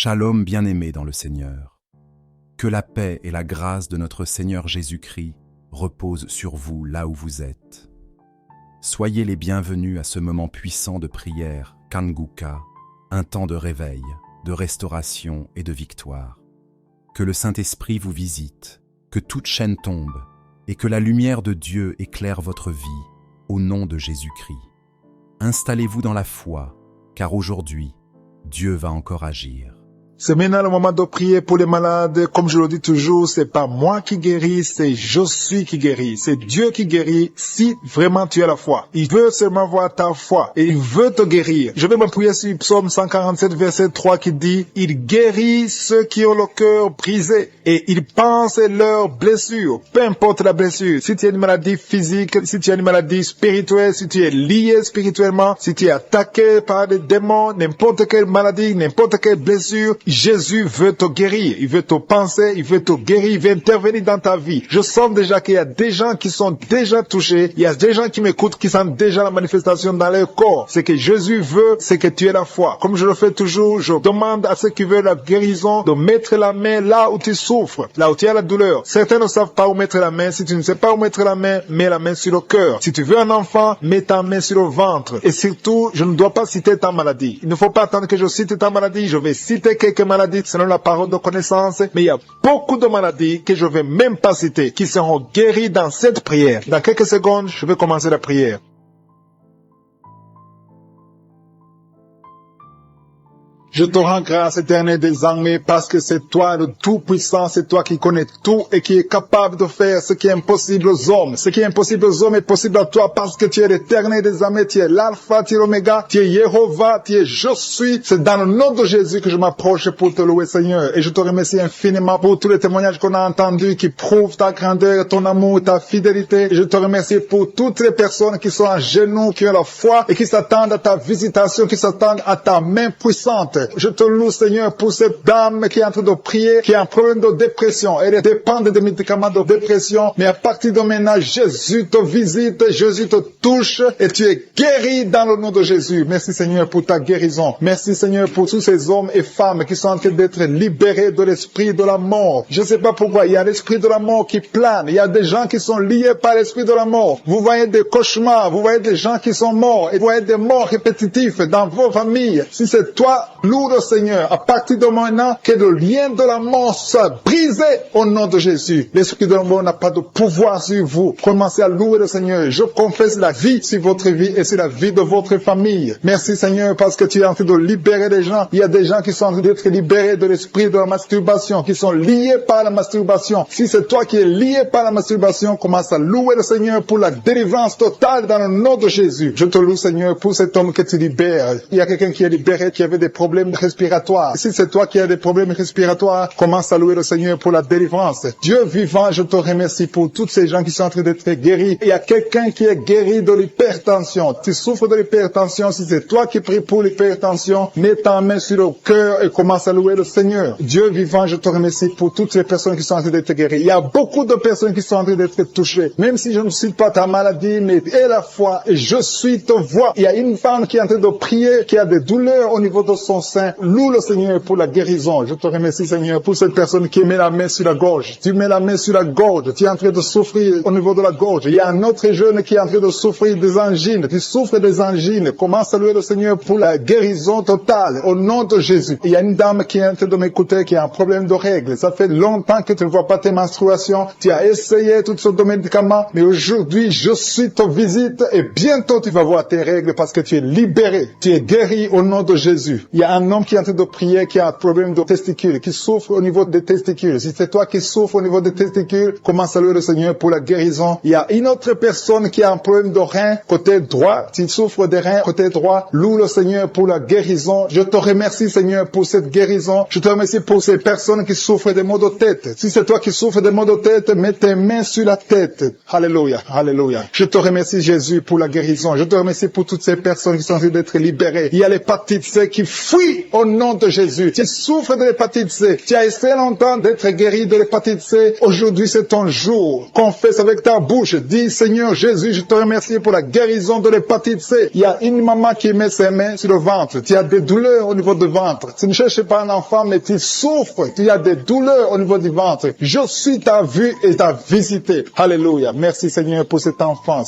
Shalom bien-aimés dans le Seigneur. Que la paix et la grâce de notre Seigneur Jésus-Christ reposent sur vous là où vous êtes. Soyez les bienvenus à ce moment puissant de prière, Kanguka, un temps de réveil, de restauration et de victoire. Que le Saint-Esprit vous visite, que toute chaîne tombe et que la lumière de Dieu éclaire votre vie au nom de Jésus-Christ. Installez-vous dans la foi, car aujourd'hui, Dieu va encore agir. C'est maintenant le moment de prier pour les malades. Comme je le dis toujours, c'est pas moi qui guéris, c'est je suis qui guérit. C'est Dieu qui guérit si vraiment tu as la foi. Il veut seulement voir ta foi et il veut te guérir. Je vais m'appuyer sur Psaume 147 verset 3 qui dit « Il guérit ceux qui ont le cœur brisé et il pense leurs blessures. » Peu importe la blessure, si tu as une maladie physique, si tu as une maladie spirituelle, si tu es lié spirituellement, si tu es attaqué par des démons, n'importe quelle maladie, n'importe quelle blessure, Jésus veut te guérir, il veut te penser, il veut te guérir, il veut intervenir dans ta vie. Je sens déjà qu'il y a des gens qui sont déjà touchés, il y a des gens qui m'écoutent, qui sentent déjà la manifestation dans leur corps. Ce que Jésus veut, c'est que tu aies la foi. Comme je le fais toujours, je demande à ceux qui veulent la guérison de mettre la main là où tu souffres, là où tu as la douleur. Certains ne savent pas où mettre la main. Si tu ne sais pas où mettre la main, mets la main sur le cœur. Si tu veux un enfant, mets ta main sur le ventre. Et surtout, je ne dois pas citer ta maladie. Il ne faut pas attendre que je cite ta maladie. Je vais citer quelques maladies selon la parole de connaissance, mais il y a beaucoup de maladies que je ne vais même pas citer, qui seront guéries dans cette prière. Dans quelques secondes, je vais commencer la prière. Je te rends grâce, Éternel des armées, parce que c'est toi le Tout-Puissant, c'est toi qui connais tout et qui est capable de faire ce qui est impossible aux hommes. Ce qui est impossible aux hommes est possible à toi parce que tu es l'Éternel des armées, tu es l'Alpha, tu es l'Oméga, tu es Jéhovah, tu es Je suis. C'est dans le nom de Jésus que je m'approche pour te louer, Seigneur. Et je te remercie infiniment pour tous les témoignages qu'on a entendus qui prouvent ta grandeur, ton amour, ta fidélité. Et je te remercie pour toutes les personnes qui sont à genoux, qui ont la foi et qui s'attendent à ta visitation, qui s'attendent à ta main puissante. Je te loue, Seigneur, pour cette dame qui est en train de prier, qui a un problème de dépression. Elle dépend des médicaments de dépression, mais à partir de maintenant, Jésus te visite, Jésus te touche et tu es guéri dans le nom de Jésus. Merci, Seigneur, pour ta guérison. Merci, Seigneur, pour tous ces hommes et femmes qui sont en train d'être libérés de l'esprit de la mort. Je ne sais pas pourquoi, il y a l'esprit de la mort qui plane. Il y a des gens qui sont liés par l'esprit de la mort. Vous voyez des cauchemars, vous voyez des gens qui sont morts et vous voyez des morts répétitifs dans vos familles. Si c'est toi, loue le Seigneur, à partir de maintenant, que le lien de la mort soit brisé au nom de Jésus. L'esprit de la mort n'a pas de pouvoir sur vous. Commencez à louer le Seigneur. Je confesse la vie sur votre vie et sur la vie de votre famille. Merci, Seigneur, parce que tu es en train de libérer les gens. Il y a des gens qui sont en train d'être libérés de l'esprit de la masturbation, qui sont liés par la masturbation. Si c'est toi qui es lié par la masturbation, commence à louer le Seigneur pour la délivrance totale dans le nom de Jésus. Je te loue, Seigneur, pour cet homme que tu libères. Il y a quelqu'un qui est libéré, qui avait des problèmes respiratoires. Si c'est toi qui as des problèmes respiratoires, commence à louer le Seigneur pour la délivrance. Dieu vivant, je te remercie pour tous ces gens qui sont en train d'être guéris. Il y a quelqu'un qui est guéri de l'hypertension. Tu souffres de l'hypertension. Si c'est toi qui pries pour l'hypertension, mets ta main sur le cœur et commence à louer le Seigneur. Dieu vivant, je te remercie pour toutes les personnes qui sont en train d'être guéries. Il y a beaucoup de personnes qui sont en train d'être touchées. Même si je ne cite pas ta maladie, mais aie la foi et je suis te voix. Il y a une femme qui est en train de prier, qui a des douleurs au niveau de son sein. Loue le Seigneur pour la guérison. Je te remercie, Seigneur, pour cette personne qui met la main sur la gorge. Tu mets la main sur la gorge. Tu es en train de souffrir au niveau de la gorge. Il y a un autre jeune qui est en train de souffrir des angines. Tu souffres des angines. Commence à louer le Seigneur pour la guérison totale au nom de Jésus. Il y a une dame qui est en train de m'écouter qui a un problème de règles. Ça fait longtemps que tu ne vois pas tes menstruations. Tu as essayé toutes sortes de médicaments, mais aujourd'hui, je suis te visite et bientôt tu vas voir tes règles parce que tu es libéré. Tu es guéri au nom de Jésus. Il y a un homme qui est en train de prier, qui a un problème de testicules, qui souffre au niveau des testicules. Si c'est toi qui souffres au niveau des testicules, commence à louer le Seigneur pour la guérison. Il y a une autre personne qui a un problème de rein, côté droit. Tu souffres des reins, côté droit. Loue le Seigneur pour la guérison. Je te remercie, Seigneur, pour cette guérison. Je te remercie pour ces personnes qui souffrent des maux de tête. Si c'est toi qui souffres des maux de tête, mets tes mains sur la tête. Alléluia, alléluia. Je te remercie, Jésus, pour la guérison. Je te remercie pour toutes ces personnes qui sont en train d'être libérées. Il y a l'hépatite C qui fuit guéri au nom de Jésus. Tu souffres de l'hépatite C. Tu as essayé longtemps d'être guéri de l'hépatite C. Aujourd'hui, c'est ton jour. Confesse avec ta bouche. Dis, Seigneur Jésus, je te remercie pour la guérison de l'hépatite C. Il y a une maman qui met ses mains sur le ventre. Tu as des douleurs au niveau du ventre. Tu ne cherches pas un enfant, mais tu souffres. Tu as des douleurs au niveau du ventre. Je suis ta vue et ta visité. Alléluia. Merci Seigneur pour cet enfant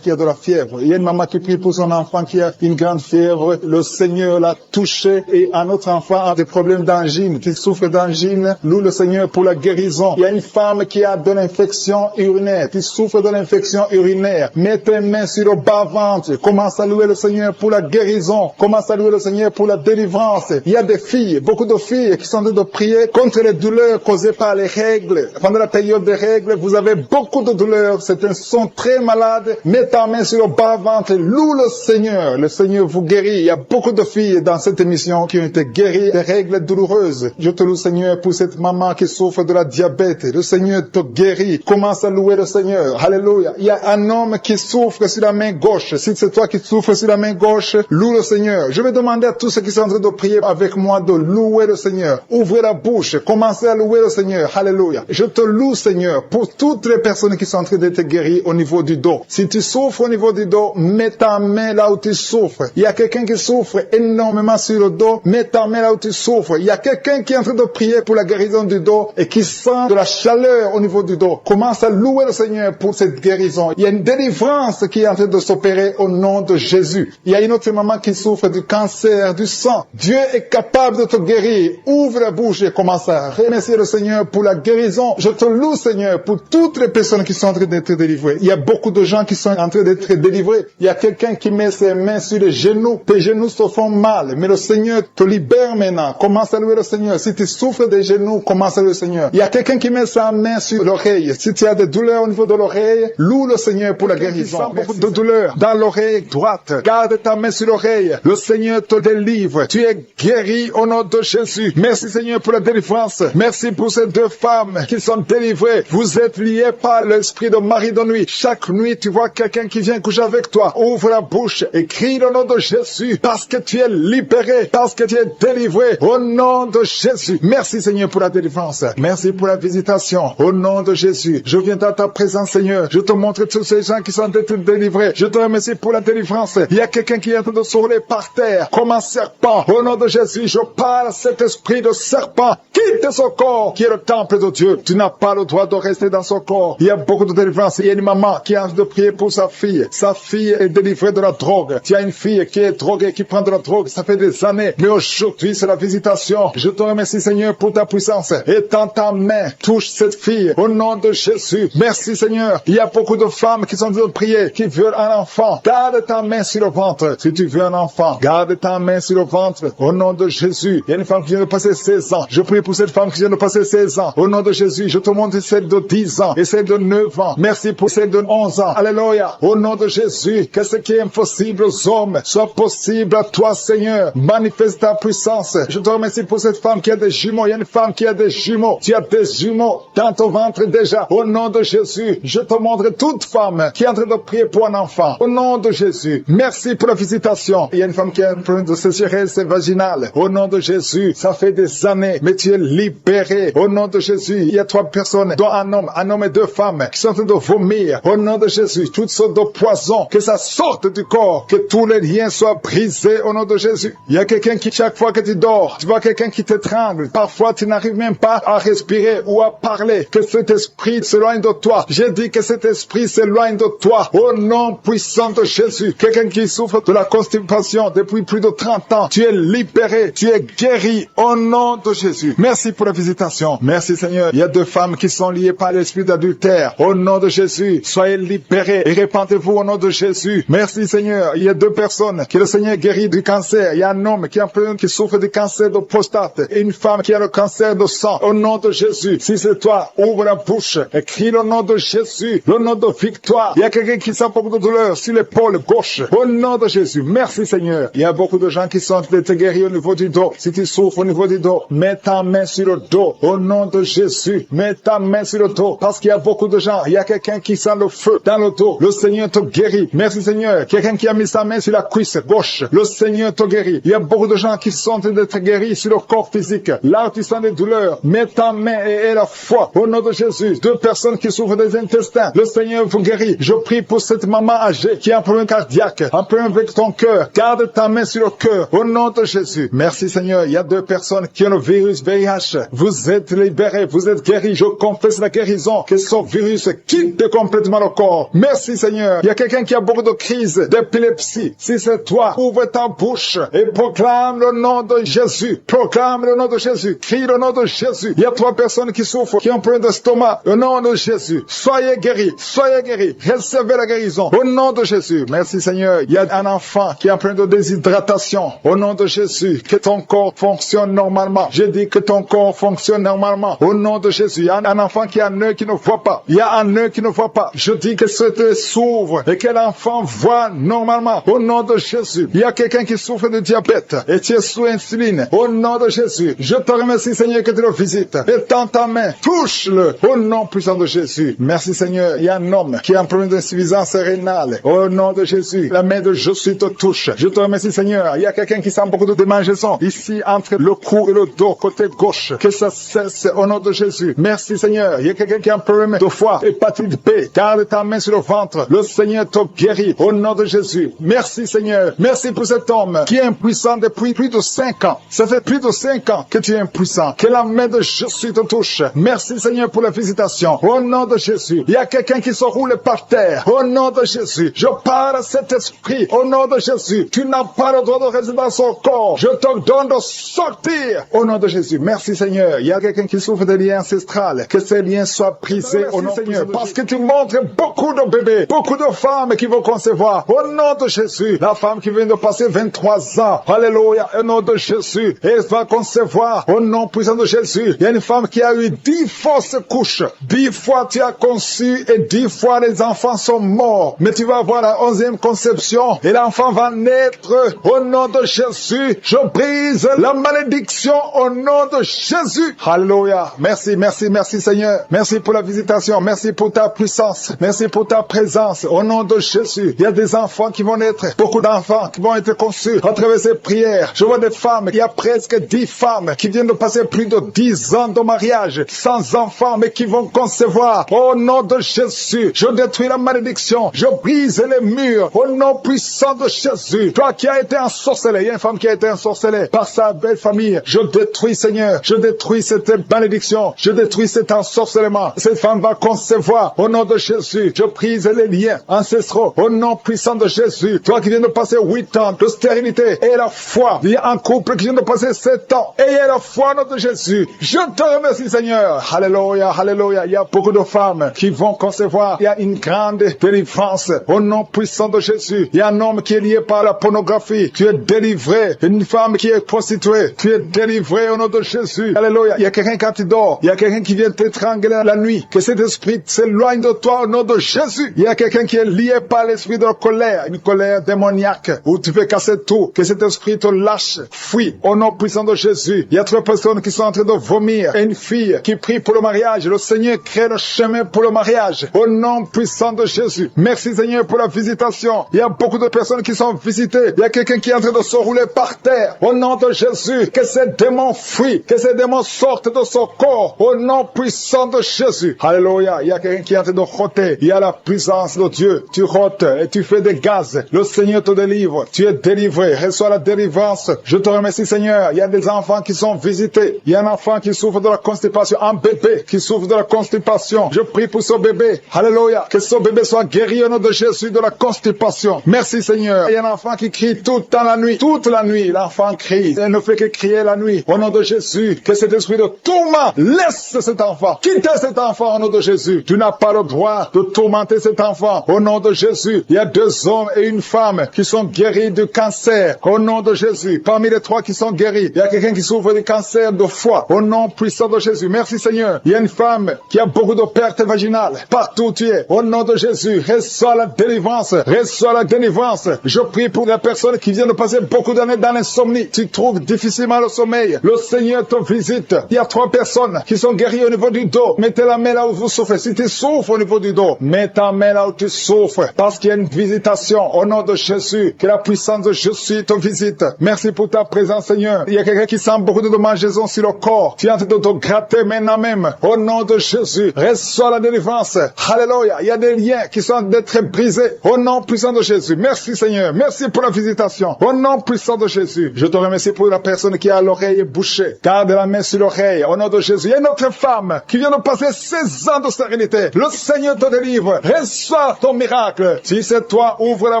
qui a de la fièvre. Il y a une maman qui prie pour son enfant qui a une grande fièvre. Le Seigneur l'a touché et un autre enfant a des problèmes d'angine. Tu souffres d'angine. Loue le Seigneur pour la guérison. Il y a une femme qui a de l'infection urinaire. Tu souffres de l'infection urinaire. Mets tes mains sur le bas-ventre. Commence à louer le Seigneur pour la guérison. Commence à louer le Seigneur pour la délivrance. Il y a des filles, beaucoup de filles qui sont en train de prier contre les douleurs causées par les règles. Pendant la période des règles, vous avez beaucoup de douleurs. Certains sont très malades. Mets ta main sur le bas-ventre. Loue le Seigneur. Le Seigneur vous guérit. Il y a beaucoup de filles dans cette émission qui ont été guéries des règles douloureuses. Je te loue Seigneur pour cette maman qui souffre de la diabète. Le Seigneur te guérit. Commence à louer le Seigneur. Alléluia. Il y a un homme qui souffre sur la main gauche. Si c'est toi qui souffres sur la main gauche, loue le Seigneur. Je vais demander à tous ceux qui sont en train de prier avec moi de louer le Seigneur. Ouvrez la bouche. Commencez à louer le Seigneur. Alléluia. Je te loue Seigneur pour toutes les personnes qui sont en train d'être guéries au niveau du dos. Si tu souffres au niveau du dos, mets ta main là où tu souffres. Il y a quelqu'un qui souffre énormément sur le dos. Mets ta main là où tu souffres. Il y a quelqu'un qui est en train de prier pour la guérison du dos et qui sent de la chaleur au niveau du dos. Commence à louer le Seigneur pour cette guérison. Il y a une délivrance qui est en train de s'opérer au nom de Jésus. Il y a une autre maman qui souffre du cancer du sang. Dieu est capable de te guérir. Ouvre la bouche et commence à remercier le Seigneur pour la guérison. Je te loue Seigneur pour toutes les personnes qui sont en train d'être délivrées. Il y a beaucoup de gens qui sont en train d'être délivrés. Il y a quelqu'un qui met ses mains sur les genoux. Tes genoux se font mal, mais le Seigneur te libère maintenant. Commence à louer le Seigneur. Si tu souffres des genoux, commence à louer le Seigneur. Il y a quelqu'un qui met sa main sur l'oreille. Si tu as des douleurs au niveau de l'oreille, loue le Seigneur pour la guérison. Beaucoup de douleurs dans l'oreille droite. Garde ta main sur l'oreille. Le Seigneur te délivre. Tu es guéri au nom de Jésus. Merci Seigneur pour la délivrance. Merci pour ces deux femmes qui sont délivrées. Vous êtes liés par l'esprit de mari de nuit. Chaque nuit, tu vois quelqu'un qui vient coucher avec toi. Ouvre la bouche et crie le nom de Jésus parce que tu es libéré, parce que tu es délivré au nom de Jésus. Merci Seigneur pour la délivrance. Merci pour la visitation au nom de Jésus. Je viens dans ta présence Seigneur. Je te montre tous ces gens qui sont délivrés. Je te remercie pour la délivrance. Il y a quelqu'un qui est en train de s'enrouler par terre comme un serpent. Au nom de Jésus, je parle à cet esprit de serpent. Quitte ce corps qui est le temple de Dieu. Tu n'as pas le droit de rester dans ce corps. Il y a beaucoup de délivrance. Il y a une maman qui est en train de prier pour sa fille. Sa fille est délivrée de la drogue. Tu as une fille qui est droguée, qui prend de la drogue. Ça fait des années. Mais aujourd'hui, c'est la visitation. Je te remercie Seigneur pour ta puissance. Étends ta main. Touche cette fille. Au nom de Jésus. Merci Seigneur. Il y a beaucoup de femmes qui sont en train de prier, qui veulent un enfant. Garde ta main sur le ventre. Si tu veux un enfant, garde ta main sur le ventre. Au nom de Jésus. Il y a une femme qui vient de passer 16 ans. Je prie pour cette femme qui vient de passer 16 ans. Au nom de Jésus, je te montre celle de 10 ans et celle de 9 ans. Merci pour celle de 11 ans. Alléluia. Au nom de Jésus, que ce qui est impossible aux hommes soit possible à toi, Seigneur. Manifeste ta puissance. Je te remercie pour cette femme qui a des jumeaux. Il y a une femme qui a des jumeaux. Tu as des jumeaux dans ton ventre déjà. Au nom de Jésus, je te montre toute femme qui est en train de prier pour un enfant. Au nom de Jésus, merci pour la visitation. Il y a une femme qui a un problème de sécheresse vaginale. Au nom de Jésus, ça fait des années, mais tu es libéré. Au nom de Jésus, il y a 3 personnes, dont un homme et 2 femmes, qui sont en train de vomir. Au nom de Jésus, toutes sortes de poisons, que ça sorte du corps, que tous les liens soient brisés au nom de Jésus. Il y a quelqu'un qui, chaque fois que tu dors, tu vois quelqu'un qui t'étrangle. Parfois, tu n'arrives même pas à respirer ou à parler. Que cet esprit s'éloigne de toi. J'ai dit que cet esprit s'éloigne de toi. Au nom puissant de Jésus. Quelqu'un qui souffre de la constipation depuis plus de 30 ans. Tu es libéré. Tu es guéri au nom de Jésus. Merci pour la visitation. Merci Seigneur. Il y a 2 femmes qui sont liées par l'esprit d'adultère. Au nom de Jésus, soyez libérés et répandez-vous au nom de Jésus. Merci Seigneur. Il y a 2 personnes que le Seigneur guérit du cancer. Il y a un homme qui souffre du cancer de prostate et une femme qui a le cancer de sang. Au nom de Jésus. Si c'est toi, ouvre la bouche et crie le nom de Jésus. Le nom de victoire. Il y a quelqu'un qui sent beaucoup de douleur sur l'épaule gauche. Au nom de Jésus. Merci Seigneur. Il y a beaucoup de gens qui sont guéris au niveau du dos. Si tu souffres au niveau du dos, mets ta main sur le dos. Au nom de Jésus. Mets ta main sur le dos. Parce qu'il y a beaucoup de gens. Il y a quelqu'un qui sent le feu dans le dos. Le Seigneur te guérit. Merci Seigneur. Quelqu'un qui a mis sa main sur la cuisse gauche. Le Seigneur te guérit. Il y a beaucoup beaucoup de gens qui sont en train d'être guéris sur le corps physique. Là où tu sens des douleurs, mets ta main et aie la foi. Au nom de Jésus, 2 personnes qui souffrent des intestins, le Seigneur vous guérit. Je prie pour cette maman âgée qui a un problème cardiaque, un problème avec ton cœur. Garde ta main sur le cœur. Au nom de Jésus. Merci Seigneur. Il y a 2 personnes qui ont le virus VIH. Vous êtes libérés, vous êtes guéris. Je confesse la guérison, que ce virus quitte complètement le corps. Merci Seigneur. Il y a quelqu'un qui a beaucoup de crises d'épilepsie. Si c'est toi, ouvre ta bouche et proclame le nom de Jésus. Proclame le nom de Jésus. Crie le nom de Jésus. Il y a 3 personnes qui souffrent, qui ont un problème d'estomac. Au nom de Jésus. Soyez guéris. Soyez guéris. Recevez la guérison. Au nom de Jésus. Merci Seigneur. Il y a un enfant qui a un problème de déshydratation. Au nom de Jésus. Que ton corps fonctionne normalement. Je dis que ton corps fonctionne normalement. Au nom de Jésus. Il y a un enfant qui a un œil qui ne voit pas. Il y a un œil qui ne voit pas. Je dis que cet œil s'ouvre et que l'enfant voit normalement. Au nom de Jésus. Il y a quelqu'un qui souffre de diabète et tu es sous insuline. Au nom de Jésus. Je te remercie Seigneur que tu le visites. Étends ta main. Touche-le. Au nom puissant de Jésus. Merci Seigneur. Il y a un homme qui a un problème d'insuffisance rénale. Au nom de Jésus. La main de Jésus te touche. Je te remercie Seigneur. Il y a quelqu'un qui sent beaucoup de démangeaisons ici entre le cou et le dos côté gauche. Que ça cesse au nom de Jésus. Merci Seigneur. Il y a quelqu'un qui a un problème de foie, hépatite B. Garde ta main sur le ventre. Le Seigneur te guérit au nom de Jésus. Merci Seigneur. Merci pour cet homme qui est impuissant depuis plus de 5 ans. Ça fait plus de 5 ans que tu es impuissant. Que la main de Jésus te touche. Merci Seigneur pour la visitation. Au nom de Jésus. Il y a quelqu'un qui se roule par terre. Au nom de Jésus. Je parle à cet esprit. Au nom de Jésus. Tu n'as pas le droit de rester dans son corps. Je te donne de sortir. Au nom de Jésus. Merci Seigneur. Il y a quelqu'un qui souffre de liens ancestrales. Que ces liens soient brisés au nom de Seigneur. Parce que tu montres beaucoup de bébés. Beaucoup de femmes qui vont concevoir. Au nom de Jésus. La femme qui vient de passer 23 ans. Alléluia. Au nom de Jésus. Et elle va concevoir. Au nom puissant de Jésus. Il y a une femme qui a eu 10 fausses couches. 10 fois tu as conçu et 10 fois les enfants sont morts. Mais tu vas avoir la 11e conception et l'enfant va naître. Au nom de Jésus. Je brise la malédiction au nom de Jésus. Alléluia. Merci, merci, merci Seigneur. Merci pour la visitation. Merci pour ta puissance. Merci pour ta présence. Au nom de Jésus. Il y a des enfants qui vont naître. Beaucoup d'enfants qui vont être conçus à travers ces prières. Je vois des femmes. Il y a presque 10 femmes qui viennent de passer plus de 10 ans de mariage sans enfants mais qui vont concevoir. Au nom de Jésus. Je détruis la malédiction. Je brise les murs. Au nom puissant de Jésus. Toi qui as été ensorcelé. Il y a une femme qui a été ensorcelée par sa belle famille. Je détruis Seigneur. Je détruis cette malédiction. Je détruis cet ensorcellement. Cette femme va concevoir. Au nom de Jésus. Je brise les liens ancestraux. Au nom puissant de Jésus. Toi qui viens de passer 8 ans de stérilité et la foi. Il y a un couple qui vient de passer 7 ans. Ayez la foi au nom de Jésus. Je te remercie Seigneur. Alléluia, alléluia. Il y a beaucoup de femmes qui vont concevoir. Il y a une grande délivrance. Au nom puissant de Jésus. Il y a un homme qui est lié par la pornographie. Tu es délivré. Une femme qui est prostituée. Tu es délivré au nom de Jésus. Alléluia. Il y a quelqu'un quand tu dors. Il y a quelqu'un qui vient t'étrangler la nuit. Que cet esprit s'éloigne de toi au nom de Jésus. Il y a quelqu'un qui est lié par l'esprit de la colère. Une colère démoniaque. Où tu peux casser tout. Que cet esprit te lâche. Fuis. Au nom puissant de Jésus. Il y a 3 personnes qui sont en train de vomir. Et une fille qui prie pour le mariage. Le Seigneur crée le chemin pour le mariage. Au nom puissant de Jésus. Merci Seigneur pour la visitation. Il y a beaucoup de personnes qui sont visitées. Il y a quelqu'un qui est en train de se rouler par terre. Au nom de Jésus. Que ces démons fuient. Que ces démons sortent de son corps. Au nom puissant de Jésus. Alléluia. Il y a quelqu'un qui est en train de roter. Il y a la puissance de Dieu. Tu rotes et tu fais des gaz. Le Seigneur te délivre. Tu es délivré. Reçois la délivrance. Je te remercie Seigneur. Il y a des enfants qui sont visités. Il y a un enfant qui souffre de la constipation. Un bébé qui souffre de la constipation. Je prie pour ce bébé. Alléluia. Que ce bébé soit guéri au nom de Jésus de la constipation. Merci Seigneur. Il y a un enfant qui crie tout le temps la nuit. Toute la nuit, l'enfant crie. Il ne fait que crier la nuit. Au nom de Jésus. Que cet esprit de tourment laisse cet enfant. Quittez cet enfant au nom de Jésus. Tu n'as pas le droit de tourmenter cet enfant. Au nom de Jésus. Il y a 2 hommes et une femme qui sont guéris du cancer. Au nom de Jésus. Parmi les 3 qui sont guéris, il y a quelqu'un qui souffre du cancer de foie. Au nom puissant de Jésus. Merci Seigneur. Il y a une femme qui a beaucoup de pertes vaginales. Partout où tu es. Au nom de Jésus. Reçois la délivrance. Reçois la délivrance. Je prie pour les personnes qui viennent de passer beaucoup d'années dans l'insomnie. Tu trouves difficilement le sommeil. Le Seigneur te visite. Il y a 3 personnes qui sont guéries au niveau du dos. Mettez la main là où vous souffrez. Si tu souffres au niveau du dos, mets ta main là où tu souffres. Parce qu'il y a une visitation. Au nom de Jésus. Que la puissance de Jésus te visite. Merci pour ta présence, Seigneur. Il y a quelqu'un qui sent beaucoup de dommages sur le corps. Tu es en train de te gratter maintenant même. Au nom de Jésus, reçois la délivrance. Alléluia. Il y a des liens qui sont d'être brisés. Au nom puissant de Jésus. Merci, Seigneur. Merci pour la visitation. Au nom puissant de Jésus. Je te remercie pour la personne qui a l'oreille bouchée. Garde la main sur l'oreille. Au nom de Jésus. Il y a une autre femme qui vient de passer 16 ans de stérilité. Le Seigneur te délivre. Reçois ton miracle. Si c'est toi, ouvre la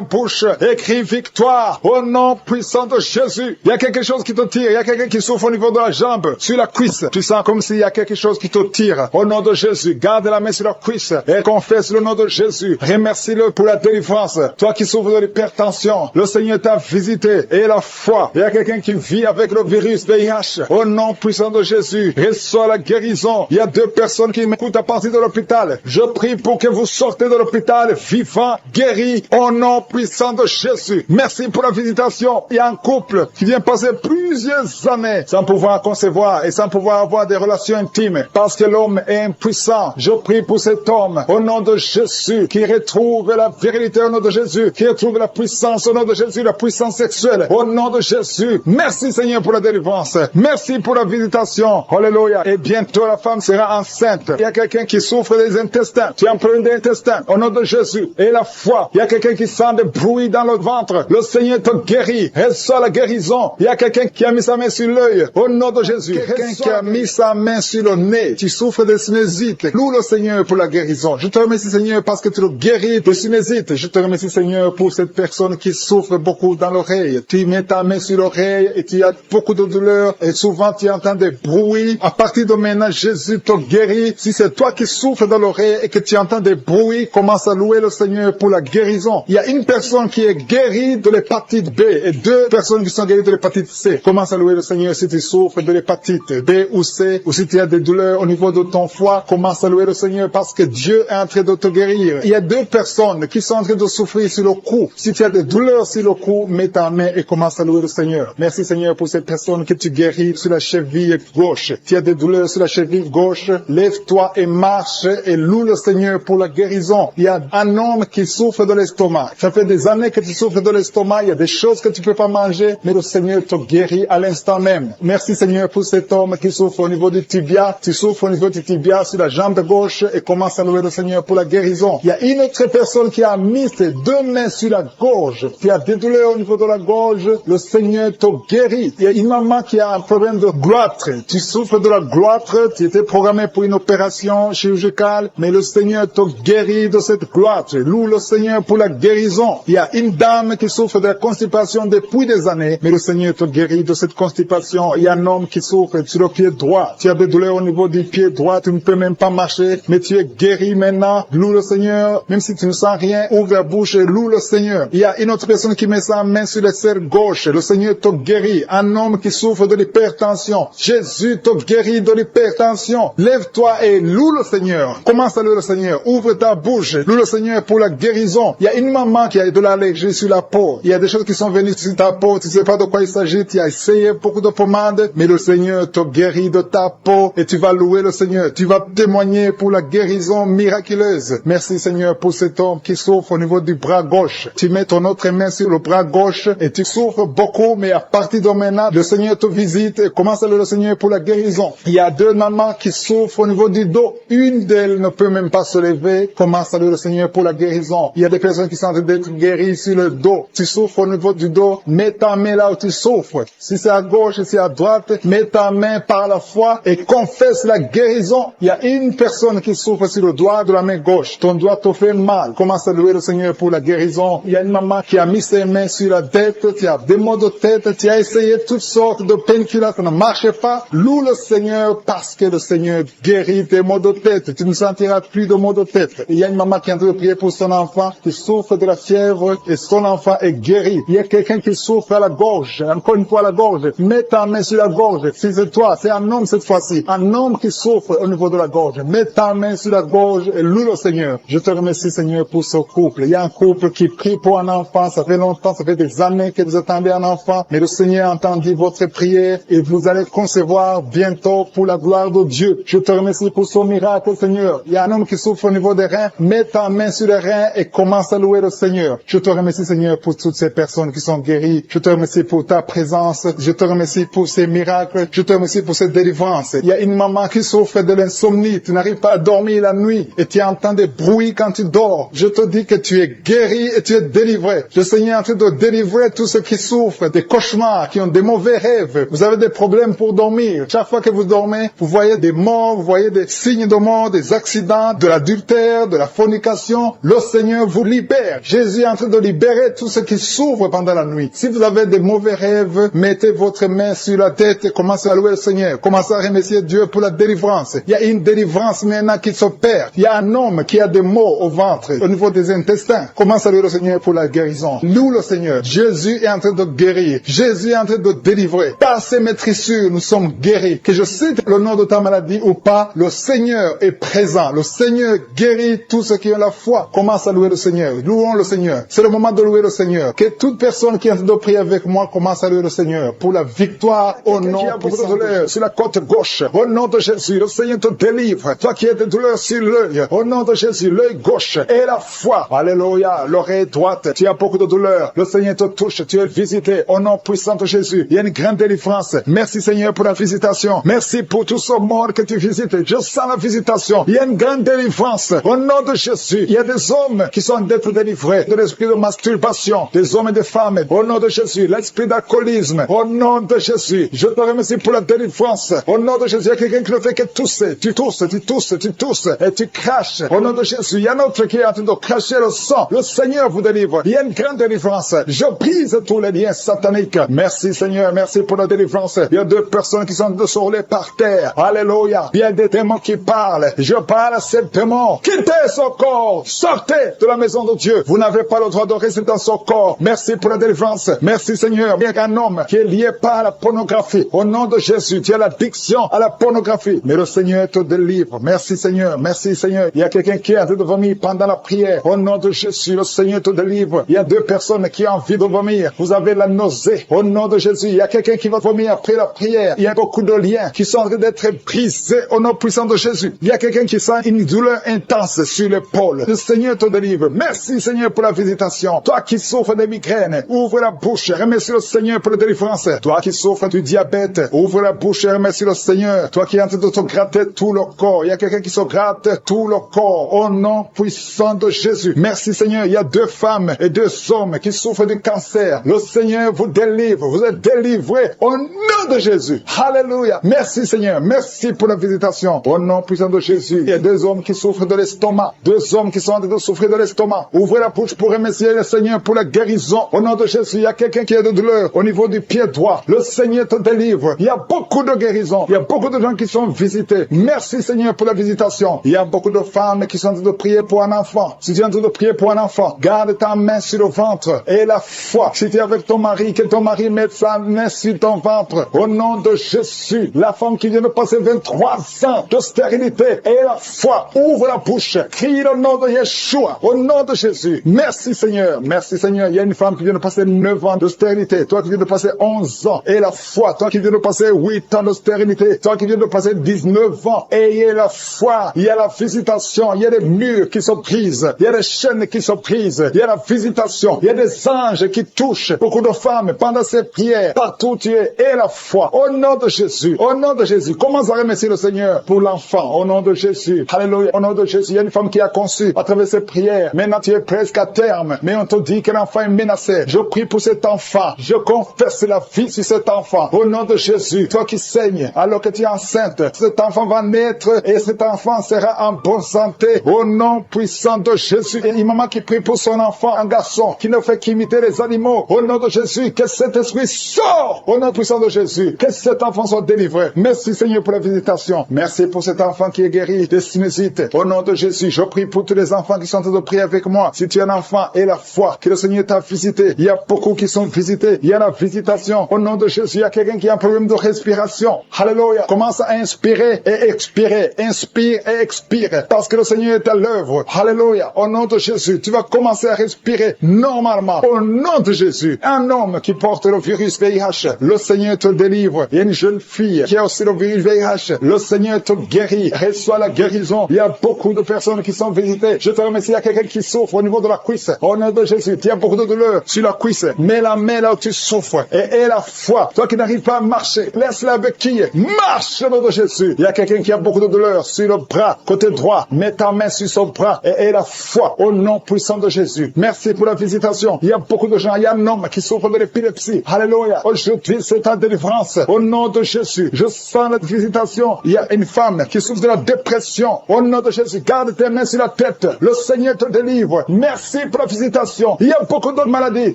bouche. Écris victoire. Au nom puissant de Jésus. Il y a quelque chose qui te tire. Il y a quelqu'un qui souffre au niveau de la jambe, sur la cuisse. Tu sens comme s'il y a quelque chose qui te tire. Au nom de Jésus. Garde la main sur la cuisse et confesse le nom de Jésus. Remercie-le pour la délivrance. Toi qui souffres de l'hypertension, le Seigneur t'a visité. Et la foi. Il y a quelqu'un qui vit avec le virus VIH. Au nom puissant de Jésus. Reçois la guérison. Il y a 2 personnes qui m'écoutent à partir de l'hôpital. Je prie pour que vous sortez de l'hôpital vivant, guéri, au nom puissant de Jésus. Merci pour la visitation. Il y a un couple qui vient passer plusieurs années sans pouvoir concevoir et sans pouvoir avoir des relations intimes parce que l'homme est impuissant. Je prie pour cet homme au nom de Jésus qui retrouve la virilité au nom de Jésus, qui retrouve la puissance au nom de Jésus, la puissance sexuelle au nom de Jésus. Merci Seigneur pour la délivrance. Merci pour la visitation. Alléluia. Et bientôt la femme sera enceinte. Il y a quelqu'un qui souffre des intestins. Tu as un problème d'intestin au nom de Jésus. Et la foi. Il y a quelqu'un qui sent des bruits dans le ventre. Le Seigneur te guérit. Reçois la guérison. Il y a quelqu'un qui a mis sa main sur l'œil. Au nom de Jésus. Quelqu'un qui a mis sa main sur le nez. Tu souffres de sinusite. Loue le Seigneur pour la guérison. Je te remercie Seigneur parce que tu le guéris de sinusite. Je te remercie Seigneur pour cette personne qui souffre beaucoup dans l'oreille. Tu mets ta main sur l'oreille et tu as beaucoup de douleur et souvent tu entends des bruits. À partir de maintenant, Jésus te guérit. Si c'est toi qui souffres dans l'oreille et que tu entends des bruits, commence à louer le Seigneur pour la guérison. Il y a une personne qui est guérie de l'hépatite B et 2 personnes qui sont guéries de l'hépatite C. Commence à louer le Seigneur si tu souffres de l'hépatite B ou C, ou si tu as des douleurs au niveau de ton foie, commence à louer le Seigneur parce que Dieu est en train de te guérir. Il y a 2 personnes qui sont en train de souffrir sur le cou. Si tu as des douleurs sur le cou, mets ta main et commence à louer le Seigneur. Merci Seigneur pour cette personne que tu guéris sur la cheville gauche. Tu as des douleurs sur la cheville gauche, lève-toi et marche et loue le Seigneur pour la guérison. Il y a un homme qui souffre de l'estomac. Ça fait des années que tu souffres de l'estomac. Il y a des choses que tu peux pas manger, mais le Seigneur te guérit à l'instant même. Merci Seigneur pour cet homme qui souffre au niveau du tibia. Tu souffres au niveau du tibia sur la jambe gauche et commence à louer le Seigneur pour la guérison. Il y a une autre personne qui a mis ses 2 mains sur la gorge. Tu as des douleurs au niveau de la gorge. Le Seigneur te guérit. Il y a une maman qui a un problème de gloître. Tu souffres de la gloître. Tu étais programmé pour une opération chirurgicale, mais le Seigneur te guérit de cette gloître. Loue le Seigneur pour la guérison. Il y a une dame qui souffre de la constipation depuis des années, mais le Seigneur te guérit de cette constipation. Il y a un homme qui souffre sur le pied droit. Tu as des douleurs au niveau du pied droit. Tu ne peux même pas marcher, mais tu es guéri maintenant. Loue le Seigneur. Même si tu ne sens rien, ouvre la bouche et loue le Seigneur. Il y a une autre personne qui met sa main sur le serre gauche. Le Seigneur te guérit. Un homme qui souffre de l'hypertension. Jésus te guérit de l'hypertension. Lève-toi et loue le Seigneur. Commence à louer le Seigneur. Ouvre ta bouche. Loue le Seigneur pour la guérison. Il y a une maman qui a de l'allergie sur la peau. Il y a des choses qui sont venues sur ta peau. Tu ne sais pas de quoi il s'agit. Tu as essayé beaucoup de pommades, mais le Seigneur te guérit de ta peau et tu vas louer le Seigneur. Tu vas témoigner pour la guérison miraculeuse. Merci Seigneur pour cet homme qui souffre au niveau du bras gauche. Tu mets ton autre main sur le bras gauche et tu souffres beaucoup, mais à partir de maintenant, le Seigneur te visite et commence à louer le Seigneur pour la guérison. Il y a 2 mamans qui souffrent au niveau du dos. Une d'elles ne peut même pas se lever. Commence à louer le Seigneur pour la guérison. Il y a des personnes qui sont en train d'être guéries sur le dos. Tu souffres au niveau du dos. Mets ta main là où tu souffres. Si c'est à gauche, si c'est à droite, mets ta main par la foi et confesse la guérison. Il y a une personne qui souffre sur le doigt de la main gauche. Ton doigt te fait mal. Commence à louer le Seigneur pour la guérison. Il y a une maman qui a mis ses mains sur la tête. Tu as des maux de tête. Tu as essayé toutes sortes de painkillers. Ça ne marche pas. Loue le Seigneur parce que le Seigneur guérit tes maux de tête. Tu ne sentiras plus de maux de tête. Il y a une maman qui est en train de prier pour son enfant qui souffre de la fièvre et son enfant est guéri. Il y a quelqu'un qui souffre à la gorge. Encore une fois à la gorge. Mets ta main sur la gorge. Si c'est toi, c'est un homme cette fois-ci. Un homme qui souffre au niveau de la gorge. Mets ta main sur la gorge et loue le Seigneur. Je te remercie Seigneur pour ce couple. Il y a un couple qui prie pour un enfant. Ça fait longtemps, ça fait des années que vous attendez un enfant. Mais le Seigneur a entendu votre prière et vous allez concevoir bientôt pour la gloire de Dieu. Je te remercie pour ce miracle Seigneur. Il y a un homme qui souffre au niveau des reins. Mets ta main sur les reins et commence à louer le Seigneur. Je te remercie Seigneur pour toutes ces personnes qui sont guéries. Je te remercie pour ta présence. Je te remercie pour ces miracles. Je te remercie pour cette délivrance. Il y a une maman qui souffre de l'insomnie. Tu n'arrives pas à dormir la nuit et tu entends des bruits quand tu dors. Je te dis que tu es guéri et tu es délivré. Le Seigneur est en train de délivrer tous ceux qui souffrent des cauchemars, qui ont des mauvais rêves. Vous avez des problèmes pour dormir. Chaque fois que vous dormez, vous voyez des morts, vous voyez des signes de mort, des accidents, de l'adultère, de la fornication. Le Seigneur vous libère. Jésus est en train de libérer tous ceux qui souffrent pendant la nuit. Si vous avez des mauvais rêves, mettez votre main sur la tête et commencez à louer le Seigneur. Commencez à remercier Dieu pour la délivrance. Il y a une délivrance maintenant qui s'opère. Il y a un homme qui a des maux au ventre, au niveau des intestins. Commence à louer le Seigneur pour la guérison. Loue le Seigneur. Jésus est en train de guérir. Jésus est en train de délivrer. Par ses maîtrissures, nous sommes guéris. Que je cite le nom de ta maladie ou pas, le Seigneur est présent. Le Seigneur guérit tous ceux qui ont la foi. Commence à louer le Seigneur. Louons le Seigneur. C'est le moment de louer le Seigneur. Que toute personne qui est en train de prier avec moi commence à louer le Seigneur pour la victoire au nom puissant de Dieu. Sur la côte gauche, au nom de Jésus, le Seigneur te délivre. Toi qui as des douleurs sur l'œil, au nom de Jésus, l'œil gauche et la foi. Alléluia. L'oreille droite, tu as beaucoup de douleurs. Le Seigneur te touche, tu es visité au nom puissant de Jésus. Il y a une grande délivrance. Merci Seigneur pour la visitation. Merci pour tous ces morts que tu visites. Je sens la visitation. Il y a une grande délivrance au nom de Jésus. Il y a des hommes qui sont d'être délivrés de l'esprit de masturbation, des hommes et des femmes au nom de Jésus. L'esprit d'alcoolisme au nom de Jésus. Je te remercie pour la délivrance au nom de Jésus. Il y a quelqu'un qui ne fait que tousser. Tu tousses, tu tousses, tu tousses et tu craches au nom de Jésus. Il y a un autre qui est en train de cracher le sang. Le Seigneur vous délivre. Il y a une grande délivrance. Je brise tous les liens sataniques. Merci Seigneur, merci pour la délivrance. Il y a deux personnes qui sont de se rouler par terre. Alléluia. Il y a des démons qui parlent. Je parle à ces démons. Quittez ce corps. Sortez de la maison de Dieu. Vous n'avez pas le droit de rester dans ce corps. Merci pour la délivrance. Merci Seigneur. Il y a un homme qui est lié par la pornographie. Au nom de Jésus, tu as l'addiction à la pornographie. Mais le Seigneur te délivre. Merci Seigneur. Merci Seigneur. Il y a quelqu'un qui est en train de vomir pendant la prière. Au nom de Jésus, le Seigneur te délivre. Il y a deux personnes qui ont envie de vomir. Vous avez la nausée. Au nom de Jésus, il y a quelqu'un qui va vomir après la prière. Il y a beaucoup de liens qui sont en train d'être brisés au nom puissant de Jésus. Il y a quelqu'un qui sent une douleur intense sur l'épaule. Le Seigneur te délivre. Merci Seigneur pour la visitation. Toi qui souffres de migraines, ouvre la bouche. Remercie le Seigneur pour la délivrance. Toi qui souffres du diabète, ouvre la bouche et remercie le Seigneur. Toi qui es en train de te gratter tout le corps. Il y a quelqu'un qui se gratte tout le corps au nom puissant de Jésus. Merci Seigneur. Il y a deux femmes et deux hommes qui souffrent du cancer. Le Seigneur vous délivre. Vous êtes délivrés au nom de Jésus. Alléluia. Merci Seigneur. Merci pour la visitation. Au nom puissant de Jésus. Il y a deux hommes qui souffrent de l'estomac. Deux hommes qui sont en train de souffrir de l'estomac. Ouvrez la bouche pour remercier le Seigneur pour la guérison. Au nom de Jésus, il y a quelqu'un qui a de douleur au niveau du pied droit. Le Seigneur te délivre. Il y a beaucoup de guérisons. Il y a beaucoup de gens qui sont visités. Merci Seigneur pour la visitation. Il y a beaucoup de femmes qui sont en train de prier pour un enfant. Si tu es en train de prier pour un enfant, garde ta main sur le ventre et la foi. Si tu es avec ton mari, que ton mari mette sa main sur ton ventre. Au nom de Jésus, la femme qui vient de passer 23 ans de stérilité et la foi, ouvre la bouche, crie le nom de Yeshua, au nom de Jésus. Merci Seigneur, merci Seigneur. Il y a une femme qui vient de passer 9 ans de stérilité, toi qui viens de passer 11 ans et la foi, toi qui viens de passer 8 ans de stérilité, toi qui viens de passer 19 ans, ayez la foi. Il y a la visitation, il y a des murs qui se brisent, il y a des chaînes qui se brisent, il y a la visitation, il y a des anges qui touchent beaucoup de femmes pendant ces prières, partout où tu es, et la foi, au nom de Jésus, au nom de Jésus. Commence à remercier le Seigneur pour l'enfant, au nom de Jésus. Alléluia, au nom de Jésus. Il y a une femme qui a conçu à travers ces prières. Maintenant tu es presque à terme, mais on te dit que l'enfant est menacé. Je prie pour cet enfant, je confesse la vie sur cet enfant, au nom de Jésus. Toi qui saignes alors que tu es enceinte, cet enfant va naître et cet enfant sera en bonne santé, au nom puissant de Jésus. Et une maman qui prie pour son enfant, un garçon qui ne fait qu'imiter les animaux, au nom de Jésus, que cet esprit sort, au nom puissant de Jésus, que cet enfant soit délivré. Merci Seigneur pour la visitation. Merci pour cet enfant qui est guéri des sinusites. Au nom de Jésus, je prie pour tous les enfants qui sont en train de prier avec moi. Si tu es un enfant et la foi, que le Seigneur t'a visité. Il y a beaucoup qui sont visités. Il y a la visitation. Au nom de Jésus, il y a quelqu'un qui a un problème de respiration. Alléluia. Commence à inspirer et expirer. Inspire et expire. Parce que le Seigneur est à l'œuvre. Alléluia. Au nom de Jésus, tu vas commencer à respirer normalement. Au nom de Jésus, un homme qui porte le virus VIH, le Seigneur te délivre. Il y a une jeune fille qui a aussi le virus VIH. Le Seigneur te guérit. Reçois la guérison. Il y a beaucoup de personnes qui sont visitées. Je te remercie. Il y a quelqu'un qui souffre au niveau de la cuisse. Au nom de Jésus, il y a beaucoup de douleur sur la cuisse. Mets la main là où tu souffres. Et la foi. Toi qui n'arrives pas à marcher, laisse-la béquille. Marche au nom de Jésus. Il y a quelqu'un qui a beaucoup de douleur sur le bras, côté droit. Mets ta main sur son bras et la foi au nom puissant de Jésus. Merci pour la visitation. Il y a beaucoup de gens. Il y a un homme qui souffre de l'épilepsie. Alléluia. Aujourd'hui, c'est ta délivrance. Au nom de Jésus. Je sens la visitation. Il y a une femme qui souffre de la dépression. Au nom de Jésus. Garde tes mains sur la tête. Le Seigneur te délivre. Merci pour la visitation. Il y a beaucoup d'autres maladies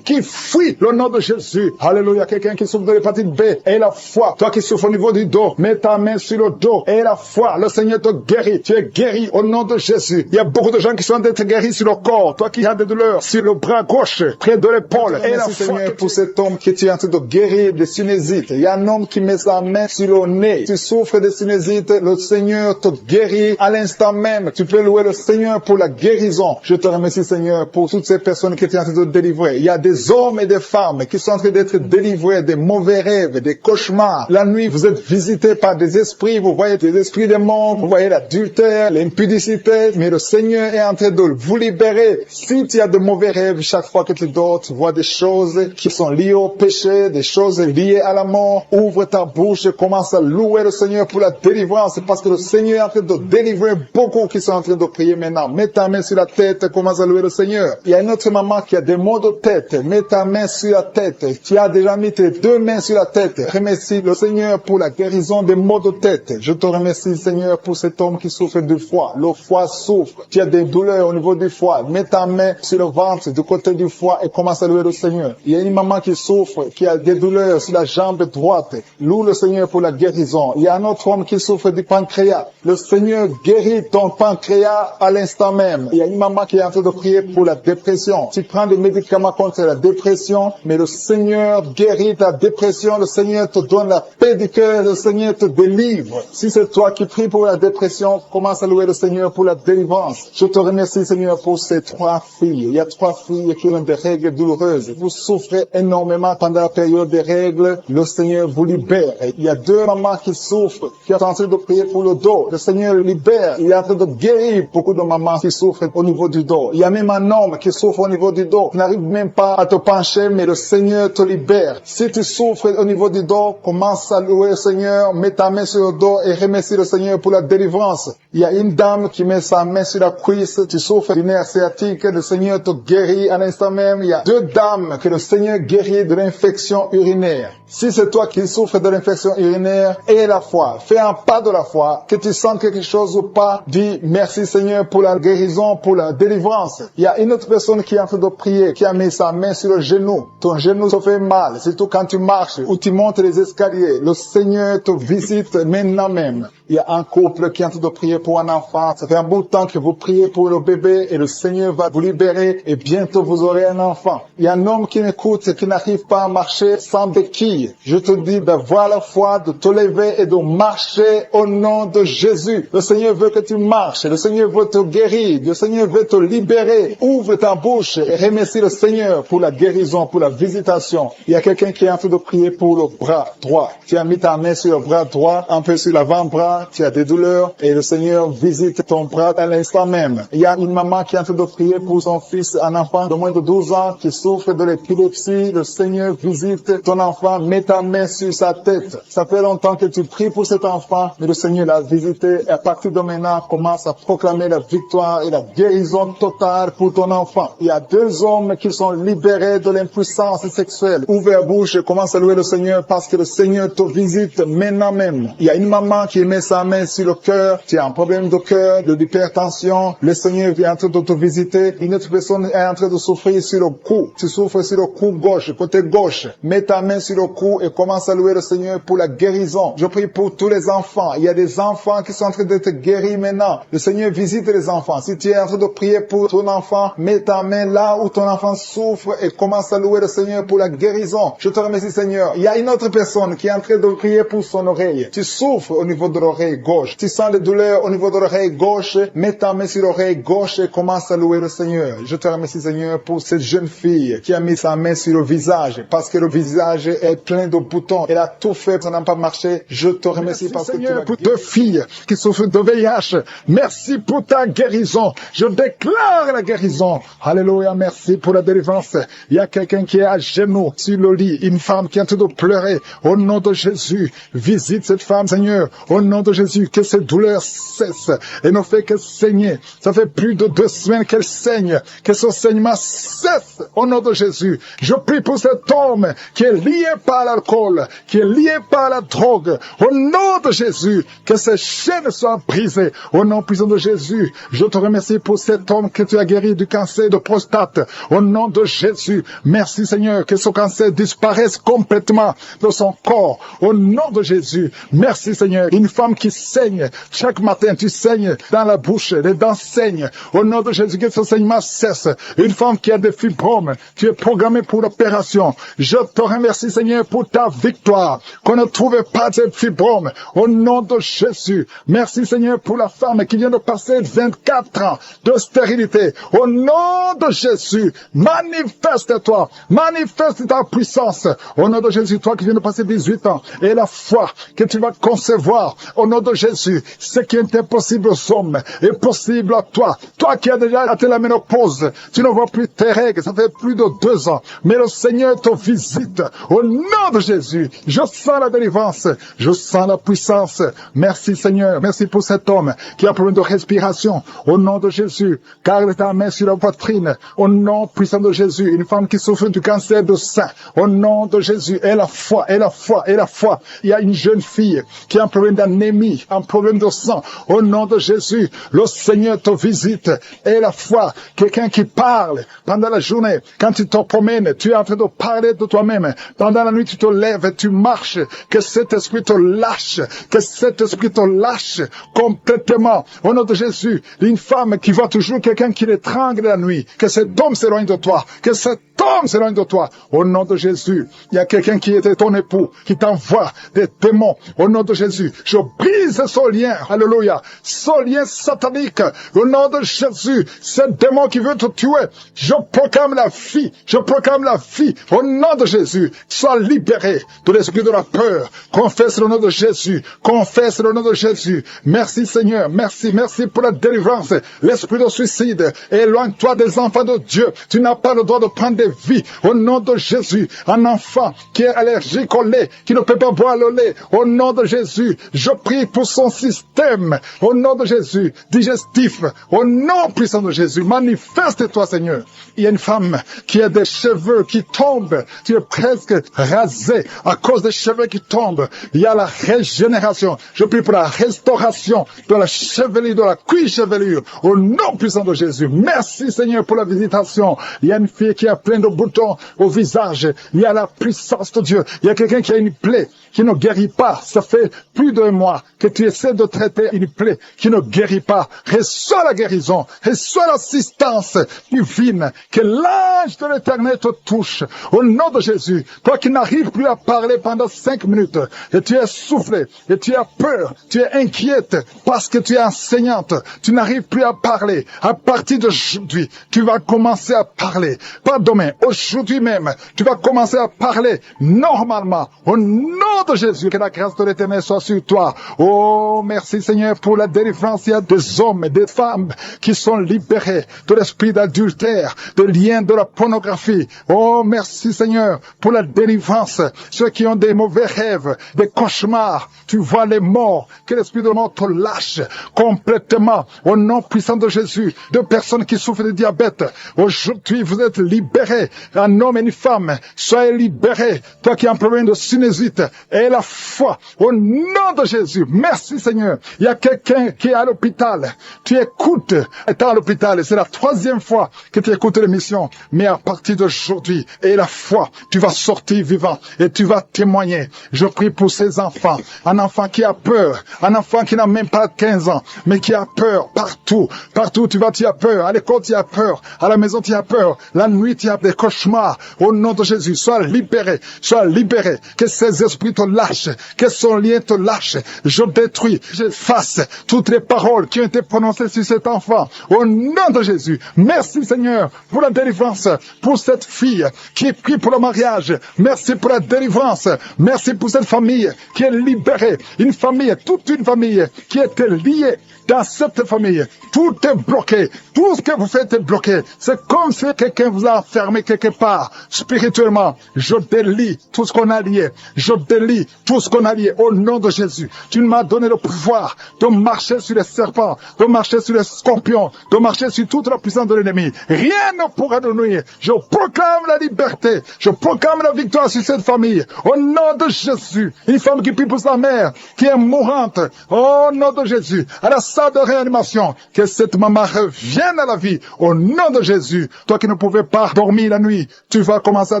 qui fuient le nom de Jésus. Alléluia. Quelqu'un qui souffre de l'hépatite B et la foi. Toi qui souffres au niveau du dos, mets ta main sur le dos et la foi. Le Seigneur te guérit. Tu es guéri au nom de Jésus. Il y a beaucoup de gens qui sont d'être guéris sur le corps. Toi qui as des douleurs sur le bras gauche, près de l'épaule. Et la foi pour cet homme qui est en train de guérir des sinusites. Il y a un homme qui met sa main sur le nez. Tu souffres de sinusites. Le Seigneur te guérit à l'instant même. Tu peux louer le Seigneur pour la guérison. Je te remercie, Seigneur, pour toutes ces personnes qui étaient en train de délivrer. Il y a des hommes et des femmes qui sont en train d'être délivrés des mauvais rêves, des cauchemars. La nuit, vous êtes visités par des esprits. Vous voyez des esprits démons. Vous voyez l'adultère, l'impudicité. Mais le Seigneur est en train de vous libérer. Si tu as de mauvais rêves, chaque fois que tu dors, tu vois des choses qui sont liées au péché, des choses liées à la mort. Ouvre ta bouche et commence à louer le Seigneur pour la délivrance. Parce que le Seigneur est en train de délivrer beaucoup qui sont en train de prier maintenant. Mets ta main sur la tête et commence à louer le Seigneur. Il y a une autre maman qui a des maux de tête. Mets ta main sur la tête. Tu as déjà mis tes deux mains sur la tête. Remercie le Seigneur pour la guérison des maux de tête. Je te remercie, Seigneur, pour cet homme qui souffre du foie. Le foie souffre. Tu as des douleurs au niveau du foie. Mets ta main sur le ventre du côté du foie et commence à louer le Seigneur. Il y a une maman qui souffre, qui a des douleurs sur la jambe droite. Loue le Seigneur pour la guérison. Il y a un autre homme qui souffre du pancréas. Le Seigneur guérit ton pancréas à l'instant même. Il y a une maman qui est en train de prier pour la dépression. Tu prends des médicaments contre la dépression, mais le Seigneur guérit ta dépression. Le Seigneur te donne la paix du cœur. Le Seigneur te délivre. Si c'est toi qui pries pour la dépression, commence à louer le Seigneur pour la délivrance. Je te remercie, Seigneur, pour ces 3 filles. Il y a 3 filles qui ont des règles douloureuses. Vous souffrez énormément pendant la période des règles. Le Seigneur vous libère. Il y a 2 mamans qui souffrent, qui sont en train de prier pour le dos. Le Seigneur libère. Il est en train de guérir beaucoup de mamans qui souffrent au niveau du dos. Il y a même un homme qui souffre au niveau du dos. Tu n'arrives même pas à te pencher, mais le Seigneur te libère. Si tu souffres au niveau du dos, commence à louer le Seigneur, mets ta main sur le dos et remercie le Seigneur pour la délivrance. Il y a une dame qui met sa main sur la cuisse. Tu souffres du nerf sciatique. Le Seigneur te guérit à l'instant même. Il y a 2 dames que le Seigneur guérit de l'infection urinaire. Si c'est toi qui souffres de l'infection urinaire, aie la foi. Fais un pas de la foi. Que tu sentes quelque chose ou pas, dis merci Seigneur pour la guérison, pour la délivrance. Il y a une autre personne qui est en train de prier, qui a mis sa main sur le genou. Ton genou se fait mal, surtout quand tu marches ou tu montes les escaliers. Le Seigneur te visite maintenant même. Il y a un couple qui est en train de prier pour un enfant. Ça fait un bout de temps que vous priez pour le bébé et le Seigneur va vous libérer et bientôt vous aurez un enfant. Il y a un homme qui m'écoute et qui n'arrive pas à marcher sans béquille. Je te dis d'avoir la foi, de te lever et de marcher au nom de Jésus. Le Seigneur veut que tu marches. Le Seigneur veut te guérir. Le Seigneur veut te libérer. Ouvre ta bouche et remercie le Seigneur pour la guérison, pour la visitation. Il y a quelqu'un qui est en train de prier pour le bras droit. Tu as mis ta main sur le bras droit, un peu sur l'avant-bras. Tu as des douleurs et le Seigneur visite ton bras à l'instant même. Il y a une maman qui est en train de prier pour son fils, un enfant de moins de 12 ans qui souffre de l'épilepsie. Le Seigneur visite ton enfant, mets ta main sur sa tête. Ça fait longtemps que tu pries pour cet enfant, mais le Seigneur l'a visité et à partir de maintenant, commence à proclamer la victoire et la guérison totale pour ton enfant. Il y a 2 hommes qui sont libérés de l'impuissance sexuelle. Ouvre la bouche et commence à louer le Seigneur parce que le Seigneur te visite maintenant même. Il y a une maman qui met sa main sur le cœur, tu as un problème de cœur, de l'hypertension, le Seigneur vient en train de te visiter, une autre personne est en train de souffrir sur le cou, tu souffres sur le cou gauche, côté gauche, mets ta main sur le cou et commence à louer le Seigneur pour la guérison. Je prie pour tous les enfants, il y a des enfants qui sont en train d'être guéris maintenant, le Seigneur visite les enfants, si tu es en train de prier pour ton enfant, mets ta main là où ton enfant souffre et commence à louer le Seigneur pour la guérison. Je te remercie Seigneur, il y a une autre personne qui est en train de prier pour son oreille, tu souffres au niveau de l'oreille. l'oreille gauche. Tu sens les douleurs au niveau de l'oreille gauche, mets ta main sur l'oreille gauche et commence à louer le Seigneur. Je te remercie, Seigneur, pour cette jeune fille qui a mis sa main sur le visage, parce que le visage est plein de boutons. Elle a tout fait, ça n'a pas marché. Je te remercie parce que Seigneur, pour deux filles qui souffrent de VIH. Merci pour ta guérison. Je déclare la guérison. Alléluia, merci pour la délivrance. Il y a quelqu'un qui est à genoux sur le lit, une femme qui est en train de pleurer. Au nom de Jésus, visite cette femme, Seigneur. Au nom de Jésus, que cette douleur cesse et ne fait que saigner. Ça fait plus de 2 semaines qu'elle saigne. Que ce saignement cesse. Au nom de Jésus, je prie pour cet homme qui est lié par l'alcool, qui est lié par la drogue. Au nom de Jésus, que ces chaînes soient brisées. Au nom puissant de Jésus, je te remercie pour cet homme que tu as guéri du cancer de prostate. Au nom de Jésus, merci Seigneur, que ce cancer disparaisse complètement de son corps. Au nom de Jésus, merci Seigneur. Une femme qui saigne, chaque matin tu saignes dans la bouche, les dents saignent. Au nom de Jésus, que ce saignement cesse. Une femme qui a des fibromes, tu es programmée pour l'opération. Je te remercie Seigneur pour ta victoire, qu'on ne trouve pas de fibromes. Au nom de Jésus, merci Seigneur pour la femme qui vient de passer 24 ans de stérilité. Au nom de Jésus, manifeste-toi, manifeste ta puissance. Au nom de Jésus, toi qui viens de passer 18 ans, et la foi que tu vas concevoir, au nom de Jésus, ce qui est impossible aux hommes est possible à toi. Toi qui as déjà atteint la ménopause, tu ne vois plus tes règles, ça fait plus de 2 ans, mais le Seigneur te visite. Au nom de Jésus, je sens la délivrance, je sens la puissance. Merci Seigneur, merci pour cet homme qui a un problème de respiration. Au nom de Jésus, garde ta main sur la poitrine. Au nom puissant de Jésus, une femme qui souffre du cancer de sein. Au nom de Jésus, et la foi, et la foi, et la foi. Il y a une jeune fille qui a un problème d'anémie, un problème de sang. Au nom de Jésus, le Seigneur te visite. Et la foi, quelqu'un qui parle pendant la journée. Quand tu te promènes, tu es en train de parler de toi-même. Pendant la nuit, tu te lèves et tu marches. Que cet esprit te lâche. Que cet esprit te lâche complètement. Au nom de Jésus, une femme qui voit toujours quelqu'un qui l'étrangle la nuit. Que cet homme s'éloigne de toi. Que cet homme s'éloigne de toi. Au nom de Jésus, il y a quelqu'un qui était ton époux, qui t'envoie des démons. Au nom de Jésus, je brise ce lien. Alléluia. Ce lien satanique. Au nom de Jésus, ce démon qui veut te tuer, je proclame la vie. Je proclame la vie. Au nom de Jésus, sois libéré de l'esprit de la peur. Confesse le nom de Jésus. Confesse le nom de Jésus. Merci Seigneur. Merci. Merci pour la délivrance. L'esprit de suicide, éloigne-toi des enfants de Dieu. Tu n'as pas le droit de prendre des vies. Au nom de Jésus, un enfant qui est allergique au lait, qui ne peut pas boire le lait. Au nom de Jésus, je prie pour son système. Au nom de Jésus, digestif. Au nom puissant de Jésus, manifeste-toi Seigneur. Il y a une femme qui a des cheveux qui tombent. Tu es presque rasé à cause des cheveux qui tombent. Il y a la régénération. Je prie pour la restauration de la chevelure, de la cuir chevelure. Au nom puissant de Jésus. Merci Seigneur pour la visitation. Il y a une fille qui a plein de boutons au visage. Il y a la puissance de Dieu. Il y a quelqu'un qui a une plaie qui ne guérit pas. Ça fait plus d'1 mois que tu essaies de traiter une plaie qui ne guérit pas. Reçois la guérison. Reçois l'assistance divine. Que l'ange de l'Éternel te touche. Au nom de Jésus. Toi qui n'arrives plus à parler pendant 5 minutes. Et tu es soufflé. Et tu as peur. Tu es inquiète. Parce que tu es enseignante. Tu n'arrives plus à parler. À partir d'aujourd'hui, tu vas commencer à parler. Pas demain. Aujourd'hui même. Tu vas commencer à parler normalement. Au nom de Jésus. Que la grâce de l'Éternel soit sur toi. Oh, merci Seigneur pour la délivrance. Il y a des hommes et des femmes qui sont libérés de l'esprit d'adultère, de liens de la pornographie. Oh, merci Seigneur pour la délivrance. Ceux qui ont des mauvais rêves, des cauchemars, tu vois les morts, que l'esprit de mort te lâche complètement. Au nom puissant de Jésus, de personnes qui souffrent de diabète, aujourd'hui vous êtes libérés. Un homme et une femme, soyez libérés. Toi qui as un problème de sinusite, et la foi, au nom de Jésus. Merci Seigneur. Il y a quelqu'un qui est à l'hôpital. Tu écoutes, étant à l'hôpital, c'est la 3e fois que tu écoutes l'émission. Mais à partir d'aujourd'hui, et la foi, tu vas sortir vivant et tu vas témoigner. Je prie pour ces enfants. Un enfant qui a peur, un enfant qui n'a même pas 15 ans, mais qui a peur partout. Partout tu vas, tu as peur. À l'école, tu as peur. À la maison, tu as peur. La nuit, tu as des cauchemars. Au nom de Jésus, sois libéré. Sois libéré. Que ces esprits te lâchent. Que son lien te lâche. je détruis, j'efface toutes les paroles qui ont été prononcées sur cet enfant. Au nom de Jésus, merci Seigneur pour la délivrance, pour cette fille qui prie pour le mariage. Merci pour la délivrance. Merci pour cette famille qui est libérée. Une famille, toute une famille qui était liée dans cette famille. Tout est bloqué. Tout ce que vous faites est bloqué. C'est comme si quelqu'un vous a enfermé quelque part. Spirituellement, je délie tout ce qu'on a lié. Je délie tout ce qu'on a lié au nom de Jésus. Tu m'as donné le pouvoir de marcher sur les serpents, de marcher sur les scorpions, de marcher sur toute la puissance de l'ennemi. Rien ne pourra nous nuire. Je proclame la liberté. Je proclame la victoire sur cette famille. Au nom de Jésus. Une femme qui prie pour sa mère, qui est mourante. Au nom de Jésus. À la salle de réanimation. Que cette maman revienne à la vie. Au nom de Jésus. Toi qui ne pouvais pas dormir la nuit, tu vas commencer à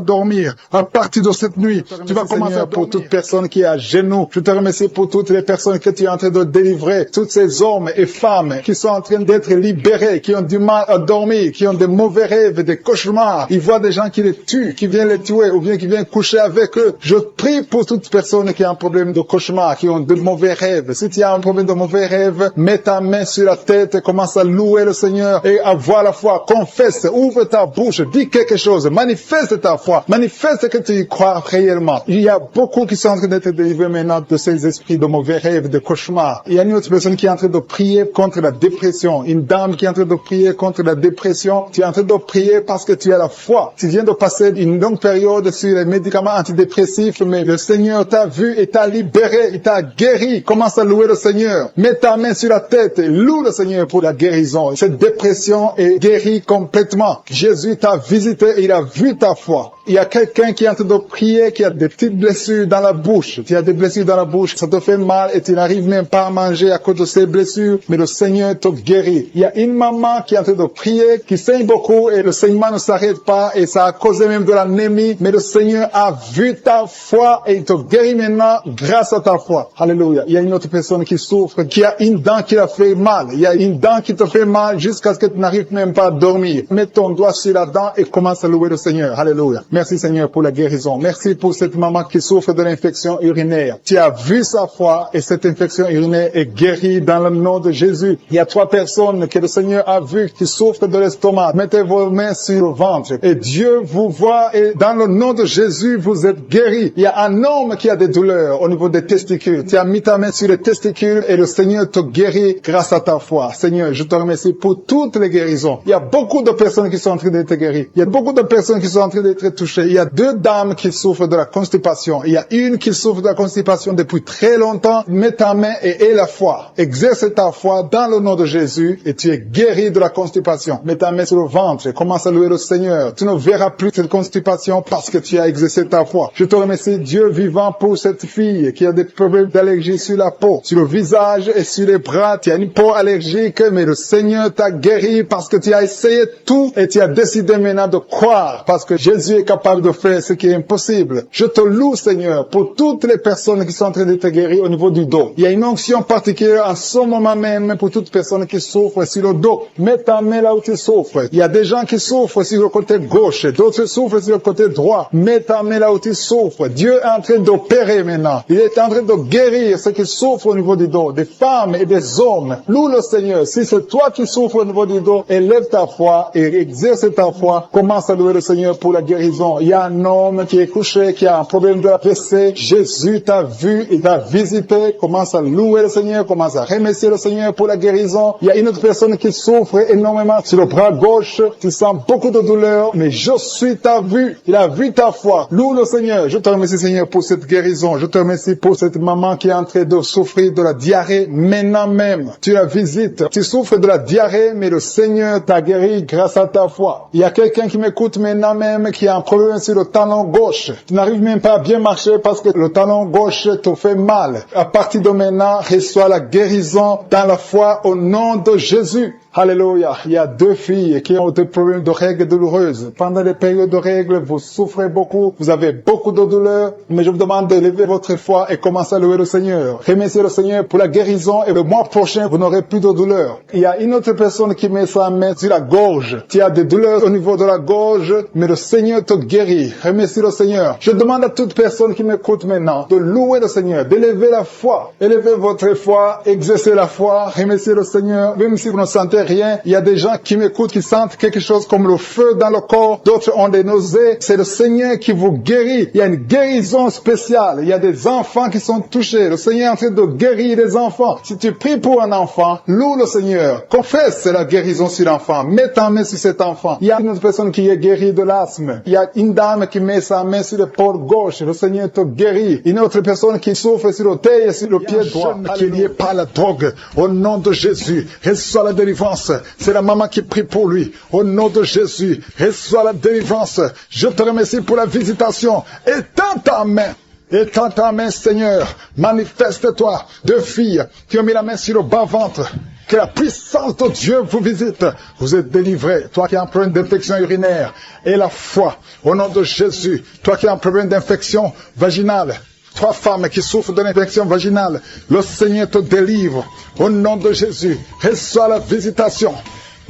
dormir. À partir de cette nuit, tu vas commencer à dormir. Pour toute personne qui est à genoux. Je te remercie pour toutes les personnes que tu es en train de délivrer. Tous ces hommes et femmes qui sont en train d'être libérés, qui ont du mal à dormir, qui ont des mauvais rêves, des cauchemars. Ils voient des gens qui les tuent, qui viennent les tuer ou bien qui viennent coucher avec eux. Je prie pour toute personne qui a un problème de cauchemar, qui ont de mauvais rêves. Si tu as un problème de mauvais rêves, mets ta main sur la tête et commence à louer le Seigneur et avoir la foi. Confesse, ouvre ta bouche, dis quelque chose, manifeste ta foi, manifeste que tu y crois réellement. Il y a beaucoup qui sont en train d'être délivrés maintenant de ces esprits de mauvais rêves, de cauchemars. Il y a une autre personne qui est en train de prier contre la dépression. Une dame qui est en train de prier contre la dépression. Tu es en train de prier parce que tu as la foi. Tu viens de passer une longue période sur les médicaments antidépressifs, mais le Seigneur t'a vu et t'a libéré, il t'a guéri. Commence à louer le Seigneur. Mets ta main sur la tête et loue le Seigneur pour la guérison. Cette dépression est guérie complètement. Jésus t'a visité et il a vu ta foi. Il y a quelqu'un qui est en train de prier, qui a des petites blessures dans la bouche. Tu as des blessures dans la bouche, ça te fait mal et tu n'arrives même pas à manger à cause de ces blessures, mais le Seigneur te guérit. Il y a une maman qui est en train de prier, qui saigne beaucoup et le saignement ne s'arrête pas et ça a causé même de l'anémie, mais le Seigneur a vu ta foi et il te guérit maintenant grâce à ta foi. Alléluia. Il y a une autre personne qui souffre, qui a une dent qui a fait mal. Il y a une dent qui te fait mal jusqu'à ce que tu n'arrives même pas à dormir. Mets ton doigt sur la dent et commence à louer le Seigneur. Alléluia. Merci Seigneur pour la guérison. Merci pour cette maman qui souffre de l'infection urinaire. Tu as vu sa foi et cette infection urinaire est guérie dans le nom de Jésus. Il y a 3 personnes que le Seigneur a vues qui souffrent de l'estomac. Mettez vos mains sur le ventre et Dieu vous voit et dans le nom de Jésus vous êtes guéris. Il y a un homme qui a des douleurs au niveau des testicules. Tu as mis ta main sur les testicules et le Seigneur te guérit grâce à ta foi. Seigneur, je te remercie pour toutes les guérisons. Il y a beaucoup de personnes qui sont en train d'être guéries. Il y a beaucoup de personnes qui sont en train d'être touchées. Il y a 2 dames qui souffrent de la constipation. Il y a une qui souffre de la constipation depuis très longtemps. Mets ta main et aie la foi. Exerce ta foi dans le nom de Jésus et tu es guéri de la constipation. Mets ta main sur le ventre et commence à louer le Seigneur. Tu ne verras plus cette constipation parce que tu as exercé ta foi. Je te remercie, Dieu vivant, pour cette fille qui a des problèmes d'allergie sur la peau, sur le visage et sur les bras. Tu as une peau allergique, mais le Seigneur t'a guéri parce que tu as essayé tout et tu as décidé maintenant de croire parce que Jésus est capable de faire ce qui est impossible. Je te loue, Seigneur, pour toutes les personnes qui sont en train d'être guéries au niveau du dos. Il y a une onction particulière en ce moment même pour toutes personnes qui souffrent sur le dos. Mets ta main là où tu souffres. Il y a des gens qui souffrent sur le côté gauche, d'autres souffrent sur le côté droit. Mets ta main là où tu souffres. Dieu est en train d'opérer maintenant. Il est en train de guérir ceux qui souffrent au niveau du dos, des femmes et des hommes. Loue le Seigneur. Si c'est toi qui souffres au niveau du dos, élève ta foi et exerce ta foi. Commence à louer le Seigneur pour la guérison. Il y a un homme qui est couché, qui a un problème de la PC. Jésus t'a vu, il t'a visité. Commence à louer le Seigneur, commence à remercier le Seigneur pour la guérison. Il y a une autre personne qui souffre énormément sur le bras gauche. Tu sens beaucoup de douleur, mais je suis ta vue. Il a vu ta foi. Loue le Seigneur. Je te remercie, Seigneur, pour cette guérison. Je te remercie pour cette maman qui est en train de souffrir de la diarrhée maintenant même. Tu la visites. Tu souffres de la diarrhée, mais le Seigneur t'a guéri grâce à ta foi. Il y a quelqu'un qui m'écoute maintenant même qui a un problème sur le talon gauche. Tu n'arrives même pas à bien marcher parce que le talon gauche te fait mal. À partir de maintenant, reçois la guérison dans la foi au nom de Jésus. Alléluia. Il y a 2 filles qui ont des problèmes de règles douloureuses. Pendant les périodes de règles, vous souffrez beaucoup, vous avez beaucoup de douleurs, mais je vous demande de lever votre foi et commencer à louer le Seigneur. Remerciez le Seigneur pour la guérison et le mois prochain, vous n'aurez plus de douleurs. Il y a une autre personne qui met sa main sur la gorge. Tu as des douleurs au niveau de la gorge, mais le Seigneur te guérit. Remercie le Seigneur. Je demande à toute personne qui m'écoute maintenant de louer le Seigneur, d'élever la foi. Élevez votre foi, exercez la foi, remerciez le Seigneur, même si vous ne sentez rien. Il y a des gens qui m'écoutent, qui sentent quelque chose comme le feu dans le corps. D'autres ont des nausées. C'est le Seigneur qui vous guérit. Il y a une guérison spéciale. Il y a des enfants qui sont touchés. Le Seigneur est en train de guérir les enfants. Si tu pries pour un enfant, loue le Seigneur. Confesse la guérison sur l'enfant. Mets ta main sur cet enfant. Il y a une autre personne qui est guérie de l'asthme. Il y a une dame qui met sa main sur le port gauche. Le Seigneur te guérit. Une autre personne qui souffre sur l'orteil et sur le pied droit. Qui est lié par la drogue. Au nom de Jésus, reçois la délivrance. C'est la maman qui prie pour lui. Au nom de Jésus, reçois la délivrance. Je te remercie pour la visitation. Étends ta main. Étends ta main, Seigneur. Manifeste-toi. 2 filles qui ont mis la main sur le bas-ventre. Que la puissance de Dieu vous visite. Vous êtes délivrés. Toi qui as un problème d'infection urinaire. Et la foi. Au nom de Jésus. Toi qui as un problème d'infection vaginale. 3 femmes qui souffrent de l'infection vaginale, le Seigneur te délivre. Au nom de Jésus, reçois la visitation.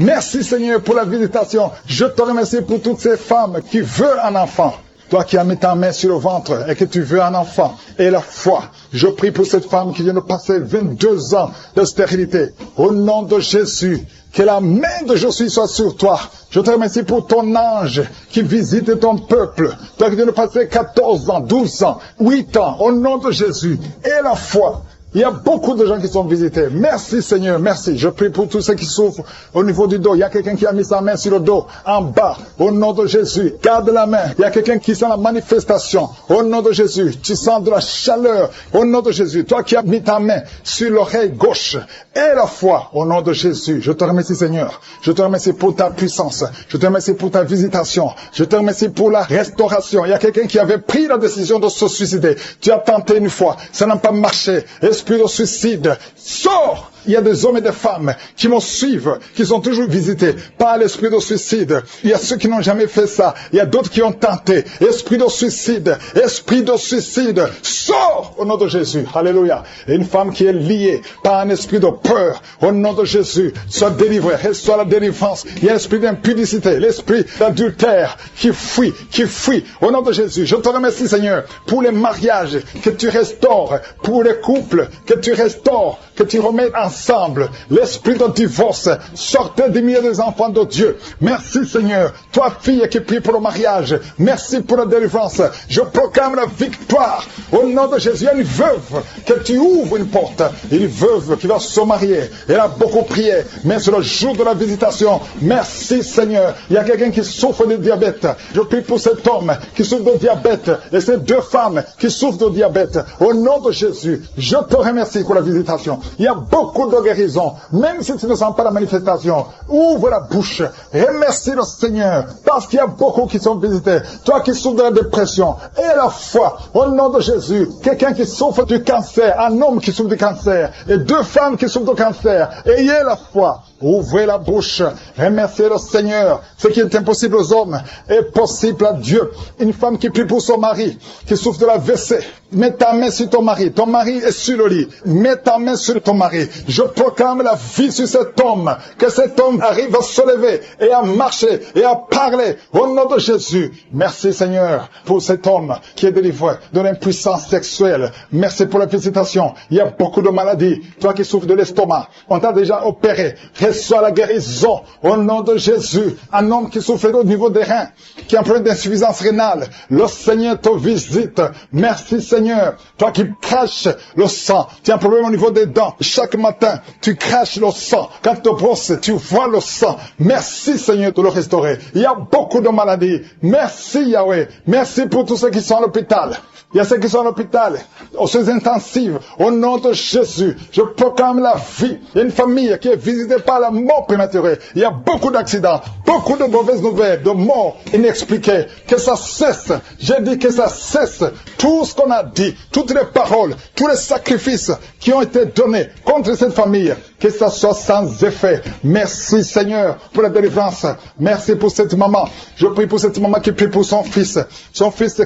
Merci Seigneur pour la visitation. Je te remercie pour toutes ces femmes qui veulent un enfant. Toi qui as mis ta main sur le ventre et que tu veux un enfant. Et la foi. Je prie pour cette femme qui vient de passer 22 ans de stérilité. Au nom de Jésus, que la main de Jésus soit sur toi. Je te remercie pour ton ange qui visite ton peuple. Toi qui viens de passer 14 ans, 12 ans, 8 ans, au nom de Jésus. Et la foi. Il y a beaucoup de gens qui sont visités. Merci Seigneur, merci. Je prie pour tous ceux qui souffrent au niveau du dos. Il y a quelqu'un qui a mis sa main sur le dos, en bas. Au nom de Jésus, garde la main. Il y a quelqu'un qui sent la manifestation. Au nom de Jésus, tu sens de la chaleur. Au nom de Jésus, toi qui as mis ta main sur l'oreille gauche. Et la foi, au nom de Jésus. Je te remercie Seigneur. Je te remercie pour ta puissance. Je te remercie pour ta visitation. Je te remercie pour la restauration. Il y a quelqu'un qui avait pris la décision de se suicider. Tu as tenté une fois. Ça n'a pas marché. Esprit de suicide, sors! Il y a des hommes et des femmes qui me suivent, qui sont toujours visités par l'esprit de suicide. Il y a ceux qui n'ont jamais fait ça. Il y a d'autres qui ont tenté. Esprit de suicide, sors au nom de Jésus. Alléluia. Et une femme qui est liée par un esprit de peur, au nom de Jésus, soit délivrée, reçoit la délivrance. Il y a l'esprit d'impudicité, l'esprit d'adultère qui fuit. Au nom de Jésus, je te remercie Seigneur pour les mariages que tu restaures, pour les couples que tu restaures, que tu remets ensemble. L'esprit de divorce, sortez des milieux des enfants de Dieu. Merci Seigneur. Toi fille qui prie pour le mariage, merci pour la délivrance. Je proclame la victoire. Au nom de Jésus, il y a une veuve que tu ouvres une porte. Une veuve qui va se marier. Elle a beaucoup prié, mais c'est le jour de la visitation. Merci Seigneur. Il y a quelqu'un qui souffre de diabète. Je prie pour cet homme qui souffre de diabète et ces 2 femmes qui souffrent de diabète. Au nom de Jésus, je te remercie pour la visitation. Il y a beaucoup de guérison, même si tu ne sens pas la manifestation. Ouvre la bouche, remercie le Seigneur, parce qu'il y a beaucoup qui sont visités. Toi qui souffres de la dépression, et la foi, au nom de Jésus, quelqu'un qui souffre du cancer, un homme qui souffre du cancer, et 2 femmes qui souffrent du cancer, ayez la foi. Ouvrez la bouche, remerciez le Seigneur. Ce qui est impossible aux hommes est possible à Dieu. Une femme qui prie pour son mari, qui souffre de la WC. Mets ta main sur ton mari est sur le lit. Mets ta main sur ton mari. Je proclame la vie sur cet homme. Que cet homme arrive à se lever et à marcher et à parler au nom de Jésus. Merci Seigneur pour cet homme qui est délivré de l'impuissance sexuelle. Merci pour la visitation. Il y a beaucoup de maladies. Toi qui souffres de l'estomac, on t'a déjà opéré. Reçois la guérison au nom de Jésus. Un homme qui souffre au niveau des reins, qui a un problème d'insuffisance rénale, le Seigneur te visite. Merci Seigneur. Toi qui craches le sang, tu as un problème au niveau des dents. Chaque matin, tu craches le sang. Quand tu te brosses, tu vois le sang. Merci Seigneur de le restaurer. Il y a beaucoup de maladies. Merci Yahweh. Merci pour tous ceux qui sont à l'hôpital. Il y a ceux qui sont à l'hôpital, aux soins intensives, au nom de Jésus. Je proclame la vie. Il y a une famille qui est visitée par la mort prématurée. Il y a beaucoup d'accidents, beaucoup de mauvaises nouvelles, de morts inexpliquées. Que ça cesse. J'ai dit que ça cesse. Tout ce qu'on a dit, toutes les paroles, tous les sacrifices qui ont été donnés contre cette famille, que ça soit sans effet. Merci Seigneur pour la délivrance. Merci pour cette maman. Je prie pour cette maman qui prie pour son fils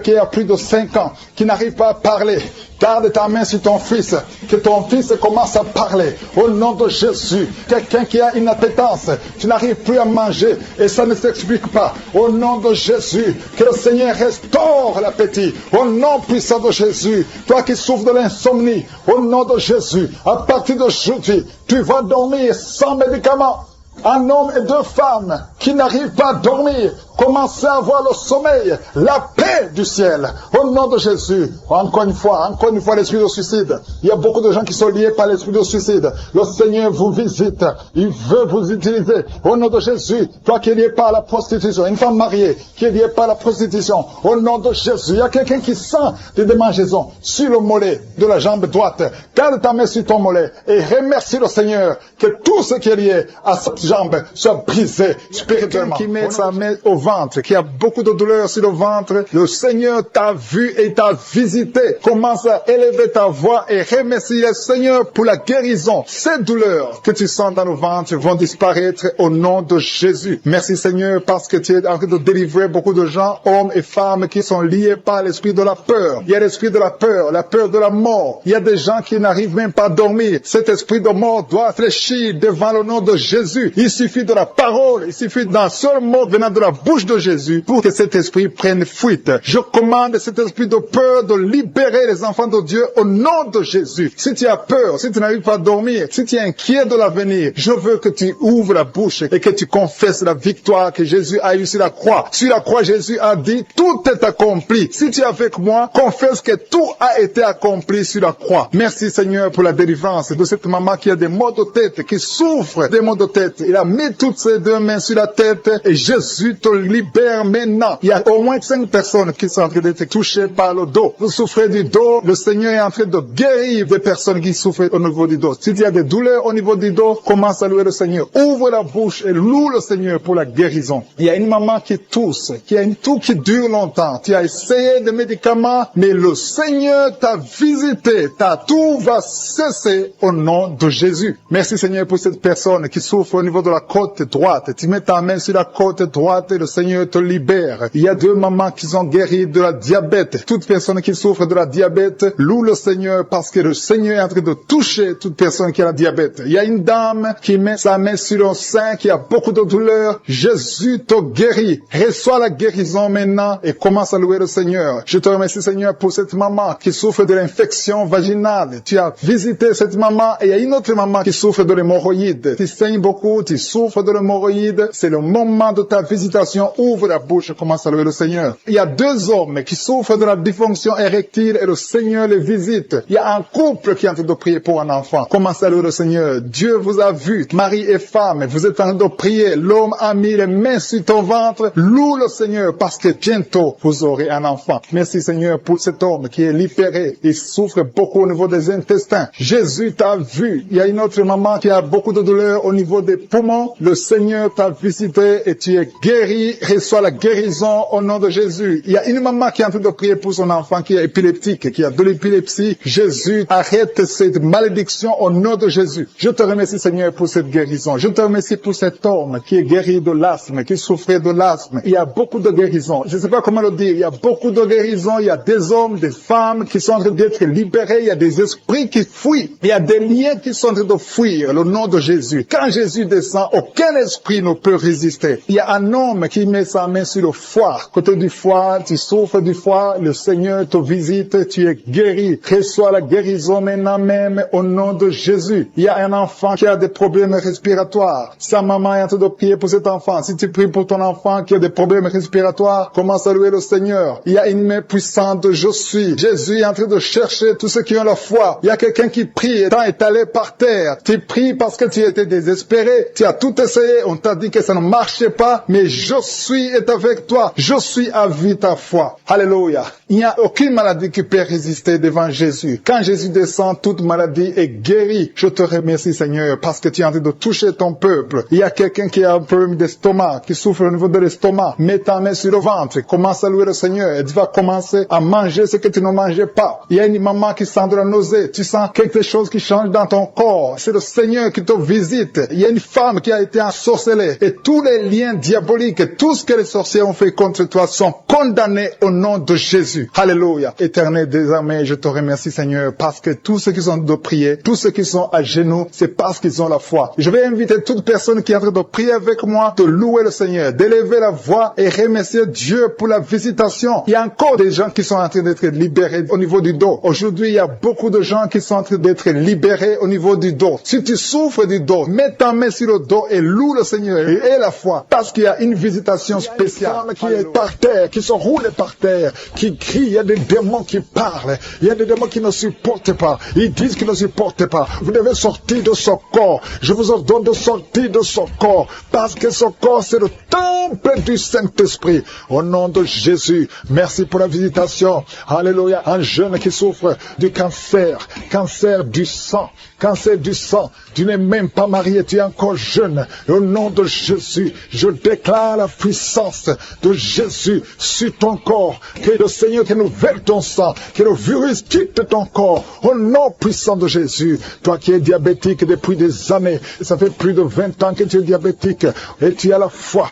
qui a plus de 5 ans, qui n'arrive pas à parler. Garde ta main sur ton fils, que ton fils commence à parler. Au nom de Jésus, quelqu'un qui a une appétence, tu n'arrives plus à manger et ça ne s'explique pas. Au nom de Jésus, que le Seigneur restaure l'appétit. Au nom puissant de Jésus, toi qui souffres de l'insomnie, au nom de Jésus, à partir d'aujourd'hui, tu vas dormir sans médicaments. Un homme et 2 femmes qui n'arrivent pas à dormir, commencez à avoir le sommeil, la paix du ciel, au nom de Jésus. Encore une fois, l'esprit de suicide. Il y a beaucoup de gens qui sont liés par l'esprit de suicide. Le Seigneur vous visite, il veut vous utiliser. Au nom de Jésus, toi qui es lié par la prostitution, une femme mariée qui est liée par la prostitution, au nom de Jésus, il y a quelqu'un qui sent des démangeaisons sur le mollet de la jambe droite. Garde ta main sur ton mollet et remercie le Seigneur que tout ce qui est lié à cette jambe soit brisé spirituellement. Qui met sa main au ventre, qui a beaucoup de douleur sur le ventre, le Seigneur t'a vu et t'a visité. Commence à élever ta voix et remercie le Seigneur pour la guérison. Ces douleurs que tu sens dans le ventre vont disparaître au nom de Jésus. Merci Seigneur parce que tu es en train de délivrer beaucoup de gens, hommes et femmes qui sont liés par l'esprit de la peur. Il y a l'esprit de la peur de la mort. Il y a des gens qui n'arrivent même pas à dormir. Cet esprit de mort doit fléchir devant le nom de Jésus. Il suffit de la parole, il suffit d'un seul mot venant de la bouche de Jésus pour que cet esprit prenne fuite. Je commande cet esprit de peur de libérer les enfants de Dieu au nom de Jésus. Si tu as peur, si tu n'arrives pas à dormir, si tu es inquiet de l'avenir, je veux que tu ouvres la bouche et que tu confesses la victoire que Jésus a eue sur la croix. Sur la croix, Jésus a dit, tout est accompli. Si tu es avec moi, confesse que tout a été accompli sur la croix. Merci Seigneur pour la délivrance de cette maman qui a des maux de tête, qui souffre des maux de tête. Il a mis toutes ses 2 mains sur la tête et Jésus te libère maintenant. Il y a au moins 5 personnes qui sont en train d'être touchées par le dos. Vous souffrez du dos, le Seigneur est en train de guérir des personnes qui souffrent au niveau du dos. Si tu as des douleurs au niveau du dos, commence à louer le Seigneur. Ouvre la bouche et loue le Seigneur pour la guérison. Il y a une maman qui tousse, qui a une toux qui dure longtemps. Tu as essayé des médicaments, mais le Seigneur t'a visité. Ta toux va cesser au nom de Jésus. Merci Seigneur pour cette personne qui souffre au niveau de la côte droite. Tu mets ta main sur la côte droite et le Seigneur te libère. Il y a 2 mamans qui sont guéries de la diabète. Toute personne qui souffre de la diabète loue le Seigneur parce que le Seigneur est en train de toucher toute personne qui a la diabète. Il y a une dame qui met sa main sur le sein, qui a beaucoup de douleur. Jésus te guérit. Reçois la guérison maintenant et commence à louer le Seigneur. Je te remercie Seigneur pour cette maman qui souffre de l'infection vaginale. Tu as visité cette maman et il y a une autre maman qui souffre de l'hémorroïde. Tu saignes beaucoup, tu souffres de l'hémorroïde. C'est le moment de ta visitation. Ouvre la bouche et commence à louer le Seigneur. Il y a 2 hommes qui souffrent de la dysfonction érectile et le Seigneur les visite. Il y a un couple qui est en train de prier pour un enfant. Commence à louer le Seigneur. Dieu vous a vu, mari et femme. Vous êtes en train de prier. L'homme a mis les mains sur ton ventre. Loue le Seigneur parce que bientôt vous aurez un enfant. Merci Seigneur pour cet homme qui est libéré. Il souffre beaucoup au niveau des intestins. Jésus t'a vu. Il y a une autre maman qui a beaucoup de douleur au niveau des poumons. Le Seigneur t'a visité et tu es guéri. Reçois la guérison au nom de Jésus. Il y a une maman qui est en train de prier pour son enfant qui est épileptique, qui a de l'épilepsie. Jésus, arrête cette malédiction au nom de Jésus. Je te remercie Seigneur pour cette guérison. Je te remercie pour cet homme qui est guéri de l'asthme, qui souffrait de l'asthme. Il y a beaucoup de guérisons. Je ne sais pas comment le dire. Il y a beaucoup de guérisons. Il y a des hommes, des femmes qui sont en train d'être libérés. Il y a des esprits qui fuient. Il y a des liens qui sont en train de fuir le nom de Jésus. Quand Jésus descend, aucun esprit ne peut résister. Il y a un homme qui met sa main sur le foie. Côté du foie, tu souffres du foie, le Seigneur te visite, tu es guéri. Reçois la guérison maintenant même au nom de Jésus. Il y a un enfant qui a des problèmes respiratoires. Sa maman est en train de prier pour cet enfant. Si tu pries pour ton enfant qui a des problèmes respiratoires, commence à louer le Seigneur. Il y a une main puissante de je suis. Jésus est en train de chercher tous ceux qui ont la foi. Il y a quelqu'un qui prie étant étalé par terre. Tu pries parce que tu étais désespéré. Tu as tout essayé. On t'a dit que ça ne marchait pas. Mais je suis est avec toi. Je suis à vie ta foi. Alléluia. Il n'y a aucune maladie qui peut résister devant Jésus. Quand Jésus descend, toute maladie est guérie. Je te remercie, Seigneur, parce que tu es en train de toucher ton peuple. Il y a quelqu'un qui a un problème d'estomac, qui souffre au niveau de l'estomac. Mets ta main sur le ventre. Commence à louer le Seigneur. Et tu vas commencer à manger ce que tu ne mangeais pas. Il y a une maman qui sent de la nausée. Tu sens quelque chose qui change dans ton corps. C'est le Seigneur qui te visite. Il y a une femme qui a été ensorcelée. Et tous les liens diaboliques, tout ce que les sorciers ont fait contre toi sont condamnés au nom de Jésus. Alléluia. Éternel désormais, je te remercie, Seigneur, parce que tous ceux qui sont de prier, tous ceux qui sont à genoux, c'est parce qu'ils ont la foi. Je vais inviter toute personne qui est en train de prier avec moi de louer le Seigneur, d'élever la voix et remercier Dieu pour la visitation. Il y a encore des gens qui sont en train d'être libérés au niveau du dos. Aujourd'hui, il y a beaucoup de gens qui sont en train d'être libérés au niveau du dos. Si tu souffres du dos, mets ta main sur le dos et loue le Seigneur et aie la foi, parce qu'il y a une visitation spéciale. Il y a des femmes qui sont par terre, qui sont roulées par terre, qui crient. Il y a des démons qui parlent. Il y a des démons qui ne supportent pas. Ils disent qu'ils ne supportent pas. Vous devez sortir de ce corps. Je vous ordonne de sortir de ce corps. Parce que ce corps, c'est le temple du Saint-Esprit. Au nom de Jésus, merci pour la visitation. Alléluia. Un jeune qui souffre du cancer. Cancer du sang. Cancer du sang. Tu n'es même pas marié. Tu es encore jeune. Au nom de Jésus, je déclare la puissance de Jésus sur ton corps. Que le Seigneur renouvelle ton sang, que le virus quitte ton corps, au nom puissant de Jésus. Toi qui es diabétique depuis des années, ça fait plus de 20 ans que tu es diabétique, et tu as la foi,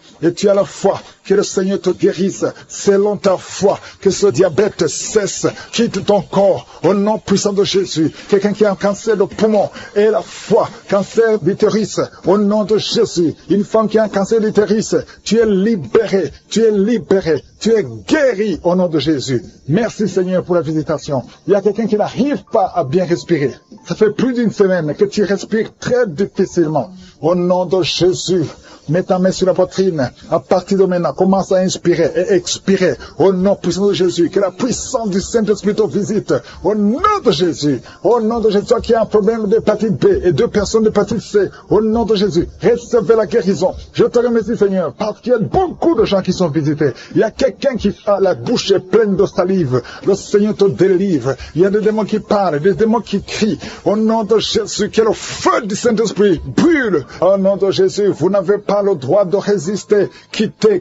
que le Seigneur te guérisse, selon ta foi, que ce diabète cesse, quitte ton corps, au nom puissant de Jésus. Quelqu'un qui a un cancer de poumon, et la foi, cancer d'utérus, au nom de Jésus. Une femme qui a un cancer d'utérus, tu es libéré, tu es guéri au nom de Jésus. Merci Seigneur pour la visitation. Il y a quelqu'un qui n'arrive pas à bien respirer. Ça fait plus d'une semaine que tu respires très difficilement. Au nom de Jésus, mets ta main sur la poitrine. À partir de maintenant, commence à inspirer et expirer. Au nom puissant de Jésus, que la puissance du Saint-Esprit te visite. Au nom de Jésus. Au nom de Jésus, toi qui as un problème d'hépatite B et 2 personnes d'hépatite C. Au nom de Jésus, recevez la guérison. Je te remercie Seigneur, parce qu'il y a beaucoup de gens qui sont visités. Il y a quelqu'un qui a la bouche pleine de salive. Le Seigneur te délivre. Il y a des démons qui parlent, des démons qui crient. Au nom de Jésus, que le feu du Saint-Esprit brûle. Au nom de Jésus, vous n'avez pas le droit de résister. Quittez,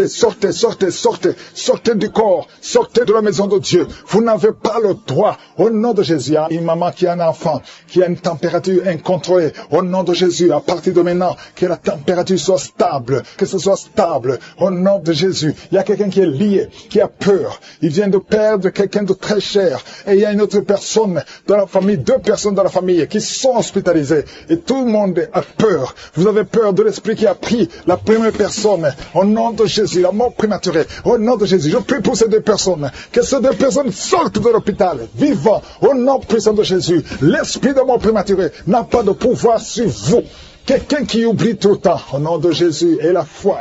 sortez du corps, sortez de la maison de Dieu. Vous n'avez pas le droit. Au nom de Jésus, il y a une maman qui a un enfant, qui a une température incontrôlée. Au nom de Jésus, à partir de maintenant, que la température soit stable, que ce soit stable. Au nom de Jésus, il y a quelqu'un qui est lié, qui a peur. Il vient de perdre quelqu'un de très cher. Et il y a une autre personne dans la famille, 2 personnes dans la famille qui sont hospitalisées. Et tout le monde a peur. Vous avez peur de l'esprit qui a pris la première personne. Au nom de Jésus, la mort prématurée. Au nom de Jésus, je prie pour ces 2 personnes. Que ces 2 personnes sortent de l'hôpital, vivant. Au nom puissant de Jésus, l'esprit de mort prématurée n'a pas de pouvoir sur vous. Quelqu'un qui oublie tout le temps, au nom de Jésus, et la foi.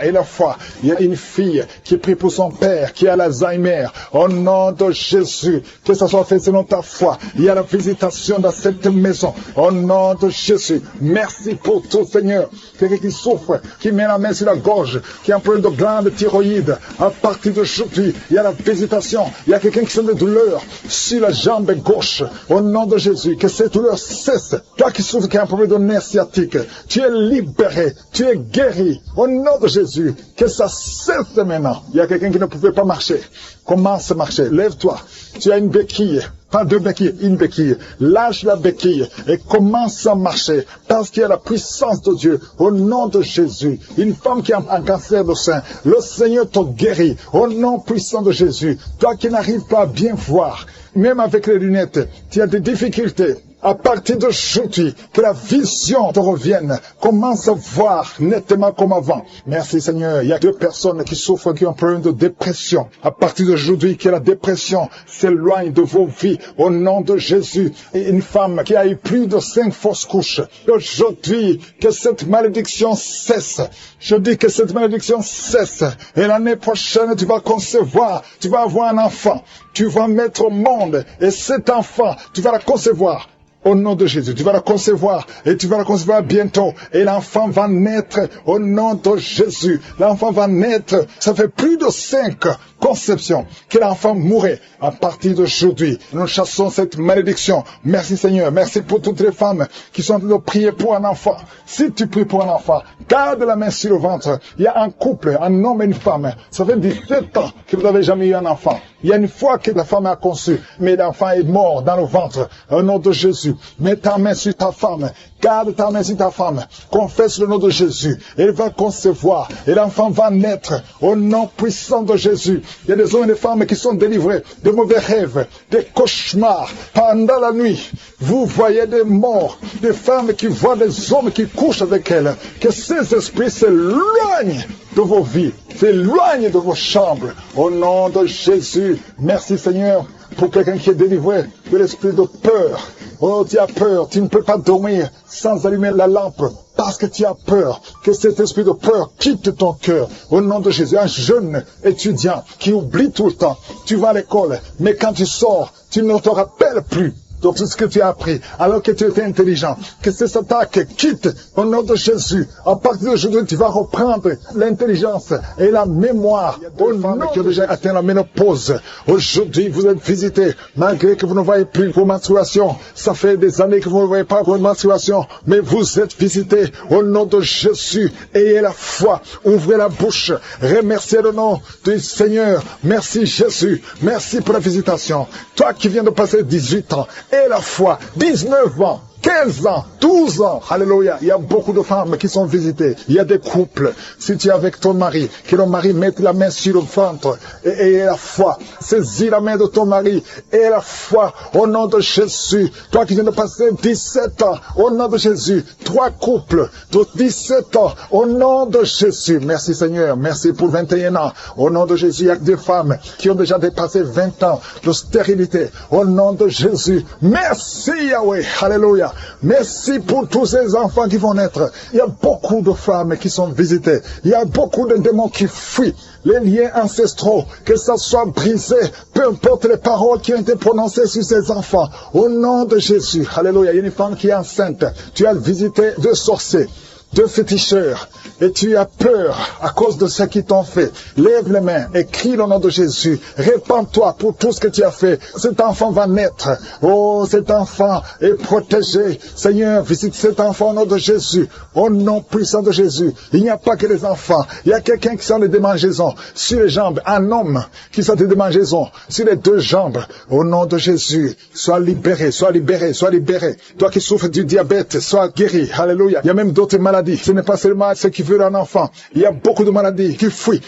Il y a une fille qui prie pour son père, qui a l'Alzheimer, au nom de Jésus, que ça soit fait selon ta foi. Il y a la visitation dans cette maison, au nom de Jésus. Merci pour tout, Seigneur. Quelqu'un qui souffre, qui met la main sur la gorge, qui a un problème de glande thyroïde, à partir d'aujourd'hui, il y a la visitation. Il y a quelqu'un qui sent des douleurs sur la jambe gauche, au nom de Jésus, que cette douleur cesse. Toi qui souffres, qui a un problème de nerf sciatique, tu es libéré, tu es guéri, au nom de Jésus, que ça cesse maintenant. Il y a quelqu'un qui ne pouvait pas marcher, commence à marcher, lève-toi, tu as une béquille, pas 2 béquilles, une béquille, lâche la béquille et commence à marcher, parce qu'il y a la puissance de Dieu, au nom de Jésus. Une femme qui a un cancer de sein, le Seigneur te guérit, au nom puissant de Jésus. Toi qui n'arrives pas à bien voir, même avec les lunettes, tu as des difficultés. À partir d'aujourd'hui, que la vision te revienne. Commence à voir nettement comme avant. Merci Seigneur. Il y a 2 personnes qui souffrent, qui ont un problème de dépression. À partir d'aujourd'hui, que la dépression s'éloigne de vos vies. Au nom de Jésus. Et une femme qui a eu plus de 5 fausses couches. Aujourd'hui, que cette malédiction cesse. Je dis que cette malédiction cesse. Et l'année prochaine, tu vas concevoir. Tu vas avoir un enfant. Tu vas mettre au monde. Et cet enfant, tu vas la concevoir. Au nom de Jésus, tu vas la concevoir et tu vas la concevoir bientôt. Et l'enfant va naître au nom de Jésus. L'enfant va naître. Ça fait plus de 5 conception, que l'enfant mourrait. À partir d'aujourd'hui, nous chassons cette malédiction. Merci Seigneur, merci pour toutes les femmes qui sont en train de prier pour un enfant. Si tu pries pour un enfant, garde la main sur le ventre. Il y a un couple, un homme et une femme. Ça fait 17 ans que vous n'avez jamais eu un enfant. Il y a une fois que la femme a conçu, mais l'enfant est mort dans le ventre. Au nom de Jésus, mets ta main sur ta femme. Garde ta main sur ta femme. Confesse le nom de Jésus. Elle va concevoir. Et l'enfant va naître. Au nom puissant de Jésus. Il y a des hommes et des femmes qui sont délivrés de mauvais rêves, des cauchemars. Pendant la nuit, vous voyez des morts, des femmes qui voient des hommes qui couchent avec elles. Que ces esprits s'éloignent de vos vies, s'éloignent de vos chambres. Au nom de Jésus, merci Seigneur pour quelqu'un qui est délivré de l'esprit de peur. Oh, tu as peur, tu ne peux pas dormir sans allumer la lampe parce que tu as peur. Que cet esprit de peur quitte ton cœur. Au nom de Jésus, un jeune étudiant qui oublie tout le temps. Tu vas à l'école, mais quand tu sors, tu ne te rappelles plus de tout ce que tu as appris, alors que tu étais intelligent. Que ces attaques quittent au nom de Jésus. À partir d'aujourd'hui, tu vas reprendre l'intelligence et la mémoire. Aux femmes qui ont déjà atteint la ménopause, aujourd'hui, vous êtes visités, malgré que vous ne voyez plus vos menstruations. Ça fait des années que vous ne voyez pas vos menstruations, mais vous êtes visités au nom de Jésus. Ayez la foi, ouvrez la bouche, remerciez le nom du Seigneur. Merci Jésus, merci pour la visitation. Toi qui viens de passer 18 ans, et la foi, 19 ans, 15 ans, 12 ans, alléluia, il y a beaucoup de femmes qui sont visitées, il y a des couples, si tu es avec ton mari, que le mari mette la main sur le ventre, et la foi, saisis la main de ton mari, et la foi, au nom de Jésus, toi qui viens de passer 17 ans, au nom de Jésus, 3 couples de 17 ans, au nom de Jésus, merci Seigneur, merci pour 21 ans, au nom de Jésus, il y a des femmes qui ont déjà dépassé 20 ans de stérilité, au nom de Jésus, merci Yahweh, alléluia. Merci pour tous ces enfants qui vont naître. Il y a beaucoup de femmes qui sont visitées. Il y a beaucoup de démons qui fuient. Les liens ancestraux, que ça soit brisé, peu importe les paroles qui ont été prononcées sur ces enfants. Au nom de Jésus, alléluia, il y a une femme qui est enceinte. Tu as visité 2 sorciers, 2 féticheurs, et tu as peur à cause de ce qu'ils t'ont fait. Lève les mains et crie le nom de Jésus. Répands-toi pour tout ce que tu as fait. Cet enfant va naître. Oh, cet enfant est protégé. Seigneur, visite cet enfant au nom de Jésus. Au nom puissant de Jésus. Il n'y a pas que les enfants. Il y a quelqu'un qui sent des démangeaisons sur les jambes. Un homme qui sent des démangeaisons sur les 2 jambes. Au nom de Jésus, sois libéré, sois libéré, sois libéré. Toi qui souffres du diabète, sois guéri. Alléluia. Il y a même d'autres maladies. Ce n'est pas seulement ce qui veut un enfant. Il y a beaucoup de maladies qui fuient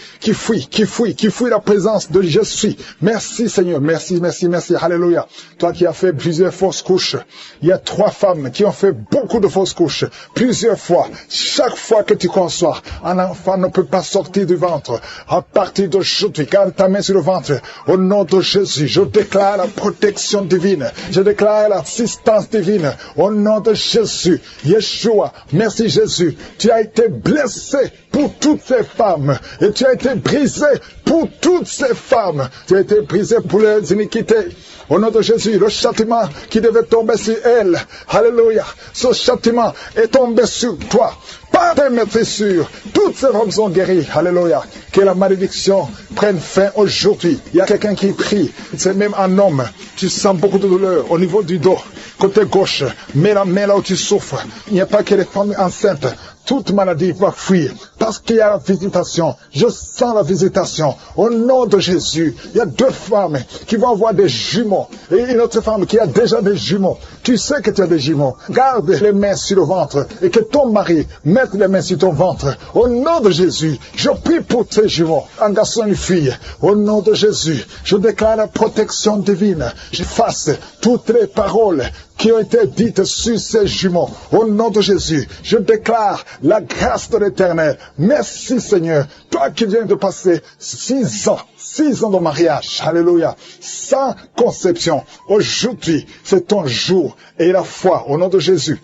la présence de je suis. Merci Seigneur, merci, merci, merci, alléluia. Toi qui as fait plusieurs fausses couches, il y a 3 femmes qui ont fait beaucoup de fausses couches, plusieurs fois. Chaque fois que tu conçois, un enfant ne peut pas sortir du ventre. À partir d'aujourd'hui, garde ta main sur le ventre. Au nom de Jésus, je déclare la protection divine. Je déclare l'assistance divine. Au nom de Jésus, Yeshua, merci Jésus. Tu as été blessé pour toutes ces femmes. Et tu as été brisé pour toutes ces femmes. Tu as été brisé pour les iniquités. Au nom de Jésus, le châtiment qui devait tomber sur elle, alléluia, ce châtiment est tombé sur toi. Par tes maîtressures, toutes ces femmes sont guéries, alléluia. Que la malédiction prenne fin aujourd'hui. Il y a quelqu'un qui prie, c'est même un homme. Tu sens beaucoup de douleur au niveau du dos, côté gauche. Mets la main là où tu souffres. Il n'y a pas que les femmes enceintes. Toute maladie va fuir parce qu'il y a la visitation. Je sens la visitation. Au nom de Jésus, il y a 2 femmes qui vont avoir des jumeaux et une autre femme qui a déjà des jumeaux. Tu sais que tu as des jumeaux. Garde les mains sur le ventre et que ton mari mette les mains sur ton ventre. Au nom de Jésus, je prie pour tes jumeaux, un garçon et une fille. Au nom de Jésus, je déclare la protection divine. J'efface toutes les paroles qui ont été dites sur ces jumeaux. Au nom de Jésus, je déclare la grâce de l'Éternel. Merci Seigneur, toi qui viens de passer 6 ans de mariage, alléluia, sans conception. Aujourd'hui, c'est ton jour et la foi au nom de Jésus.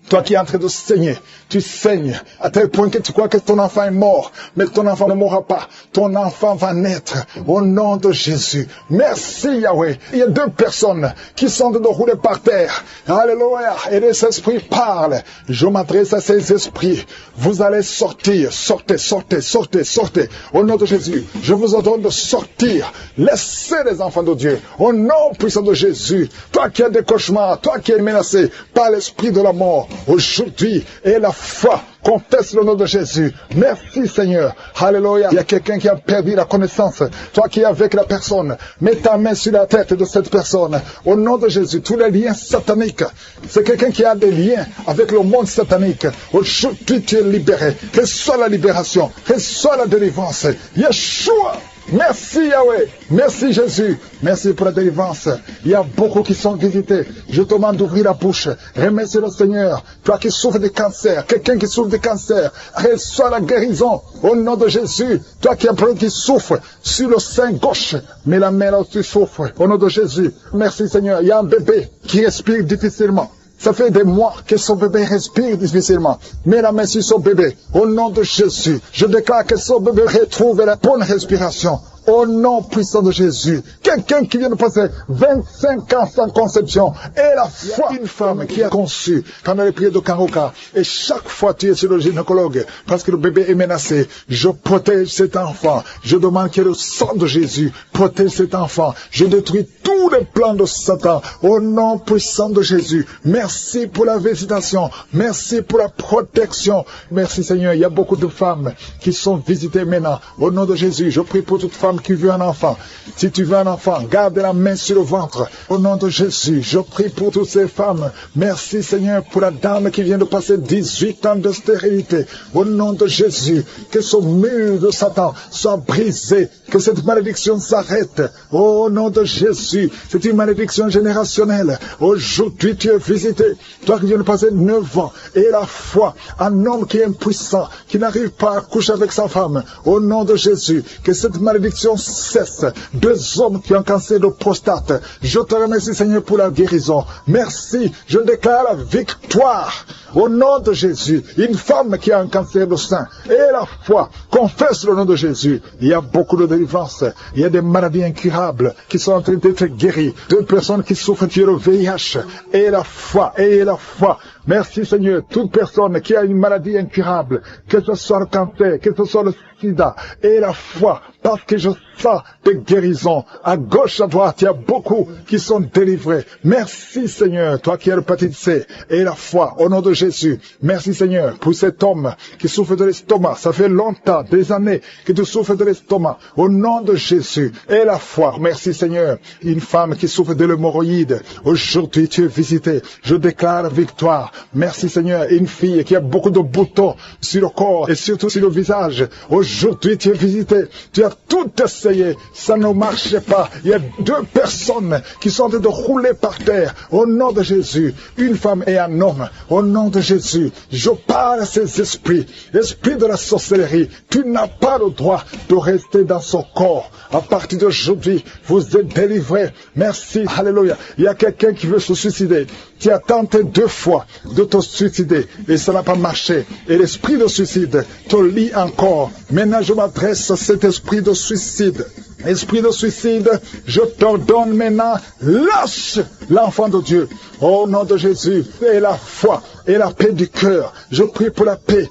Toi qui es en train de saigner, tu saignes à tel point que tu crois que ton enfant est mort, mais ton enfant ne mourra pas. Ton enfant va naître au nom de Jésus. Merci Yahweh. Il y a 2 personnes qui sont de rouler par terre. Alléluia. Et les esprits parlent. Je m'adresse à ces esprits. Vous allez sortir. Sortez, sortez, sortez, sortez. Au nom de Jésus, je vous ordonne de sortir. Laissez les enfants de Dieu. Au nom puissant de Jésus. Toi qui as des cauchemars, toi qui es menacé par l'esprit de la mort, aujourd'hui, et la foi, confesse le nom de Jésus. Merci Seigneur. Alléluia. Il y a quelqu'un qui a perdu la connaissance. Toi qui es avec la personne, mets ta main sur la tête de cette personne. Au nom de Jésus, tous les liens sataniques. C'est quelqu'un qui a des liens avec le monde satanique. Aujourd'hui, tu es libéré. Que soit la libération. Que soit la délivrance. Yeshua. Merci Yahweh, merci Jésus, merci pour la délivrance. Il y a beaucoup qui sont visités. Je te demande d'ouvrir la bouche. Remercie le Seigneur. Toi qui souffres de cancer, quelqu'un qui souffre de cancer, reçois la guérison au nom de Jésus. Toi qui as un problème qui souffre sur le sein gauche, mais la main là tu souffres au nom de Jésus. Merci Seigneur. Il y a un bébé qui respire difficilement. Ça fait des mois que son bébé respire difficilement. Mets la main sur son bébé. Au nom de Jésus, je déclare que son bébé retrouve la bonne respiration. Au nom puissant de Jésus. Quelqu'un qui vient de passer 25 ans sans conception. Et la foi, une femme qui a conçu pendant les prières de Karoka. Et chaque fois tu es sur le gynécologue parce que le bébé est menacé. Je protège cet enfant. Je demande que le sang de Jésus protège cet enfant. Je détruis tous les plans de Satan. Au nom puissant de Jésus. Merci pour la visitation. Merci pour la protection. Merci Seigneur. Il y a beaucoup de femmes qui sont visitées maintenant. Au nom de Jésus, je prie pour toute femme qui veut un enfant. Si tu veux un enfant, garde la main sur le ventre. Au nom de Jésus, je prie pour toutes ces femmes. Merci Seigneur pour la dame qui vient de passer 18 ans de stérilité. Au nom de Jésus, que ce mur de Satan soit brisé. Que cette malédiction s'arrête. Au nom de Jésus, c'est une malédiction générationnelle. Aujourd'hui, tu es visité. Toi qui viens de passer 9 ans. Et la foi, un homme qui est impuissant, qui n'arrive pas à coucher avec sa femme. Au nom de Jésus, que cette malédiction cesse. 2 hommes qui ont un cancer de prostate. Je te remercie Seigneur pour la guérison. Merci. Je déclare la victoire. Au nom de Jésus, une femme qui a un cancer de sein et la foi, confesse le nom de Jésus. Il y a beaucoup de délivrance. Il y a des maladies incurables qui sont en train d'être guéries. 2 personnes qui souffrent du VIH et la foi, et la foi. Merci Seigneur, toute personne qui a une maladie incurable, que ce soit le cancer, que ce soit le sida, et la foi, parce que je sens des guérisons. À gauche, à droite, il y a beaucoup qui sont délivrés. Merci Seigneur, toi qui as l'hépatite C, et la foi, au nom de Jésus. Merci Seigneur pour cet homme qui souffre de l'estomac. Ça fait longtemps, des années, que tu souffres de l'estomac. Au nom de Jésus, et la foi. Merci Seigneur. Une femme qui souffre de l'hémorroïde. Aujourd'hui, tu es visité. Je déclare victoire. Merci Seigneur. Une fille qui a beaucoup de boutons sur le corps et surtout sur le visage. Aujourd'hui, tu es visité. Tu as tout essayé. Ça ne marchait pas. Il y a 2 personnes qui sont en train de rouler par terre. Au nom de Jésus. Une femme et un homme. Au nom de Jésus. Je parle à ces esprits. Esprit de la sorcellerie. Tu n'as pas le droit de rester dans son corps. À partir d'aujourd'hui, vous êtes délivrés. Merci. Alléluia. Il y a quelqu'un qui veut se suicider. Tu as tenté 2 fois de te suicider et ça n'a pas marché. Et l'esprit de suicide te lie encore. Maintenant, je m'adresse à cet esprit de suicide. Esprit de suicide, je t'ordonne maintenant, lâche l'enfant de Dieu. Au nom de Jésus, et la foi, et la paix du cœur. Je prie pour la paix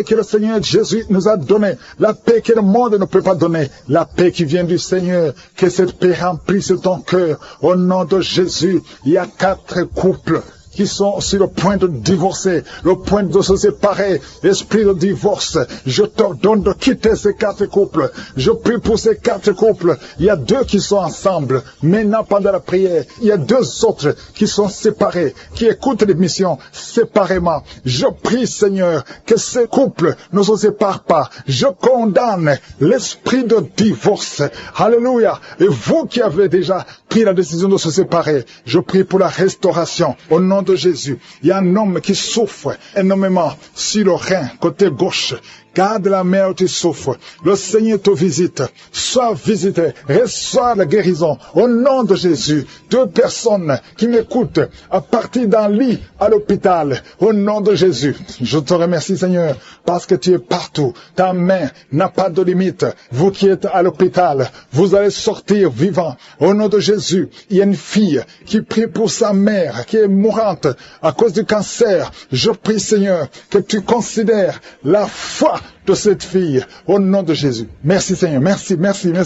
que le Seigneur Jésus nous a donnée, la paix que le monde ne peut pas donner, la paix qui vient du Seigneur, que cette paix remplisse ton cœur. Au nom de Jésus, il y a 4 couples qui sont sur le point de divorcer, le point de se séparer, esprit de divorce. Je t'ordonne de quitter ces 4 couples. Je prie pour ces 4 couples. Il y a 2 qui sont ensemble. Maintenant, pendant la prière, il y a 2 autres qui sont séparés, qui écoutent l'émission séparément. Je prie, Seigneur, que ces couples ne se séparent pas. Je condamne l'esprit de divorce. Alléluia. Et vous qui avez déjà pris la décision de se séparer, je prie pour la restauration. Au nom de Jésus, il y a un homme qui souffre énormément sur le rein, côté gauche, Garde la mère où tu souffres. Le Seigneur te visite. Sois visité. Reçois la guérison. Au nom de Jésus. 2 personnes qui m'écoutent à partir d'un lit à l'hôpital. Au nom de Jésus. Je te remercie, Seigneur, parce que tu es partout. Ta main n'a pas de limite. Vous qui êtes à l'hôpital, vous allez sortir vivant. Au nom de Jésus, il y a une fille qui prie pour sa mère, qui est mourante à cause du cancer. Je prie, Seigneur, que tu considères la foi de cette fille, au nom de Jésus. Merci, Seigneur. Merci.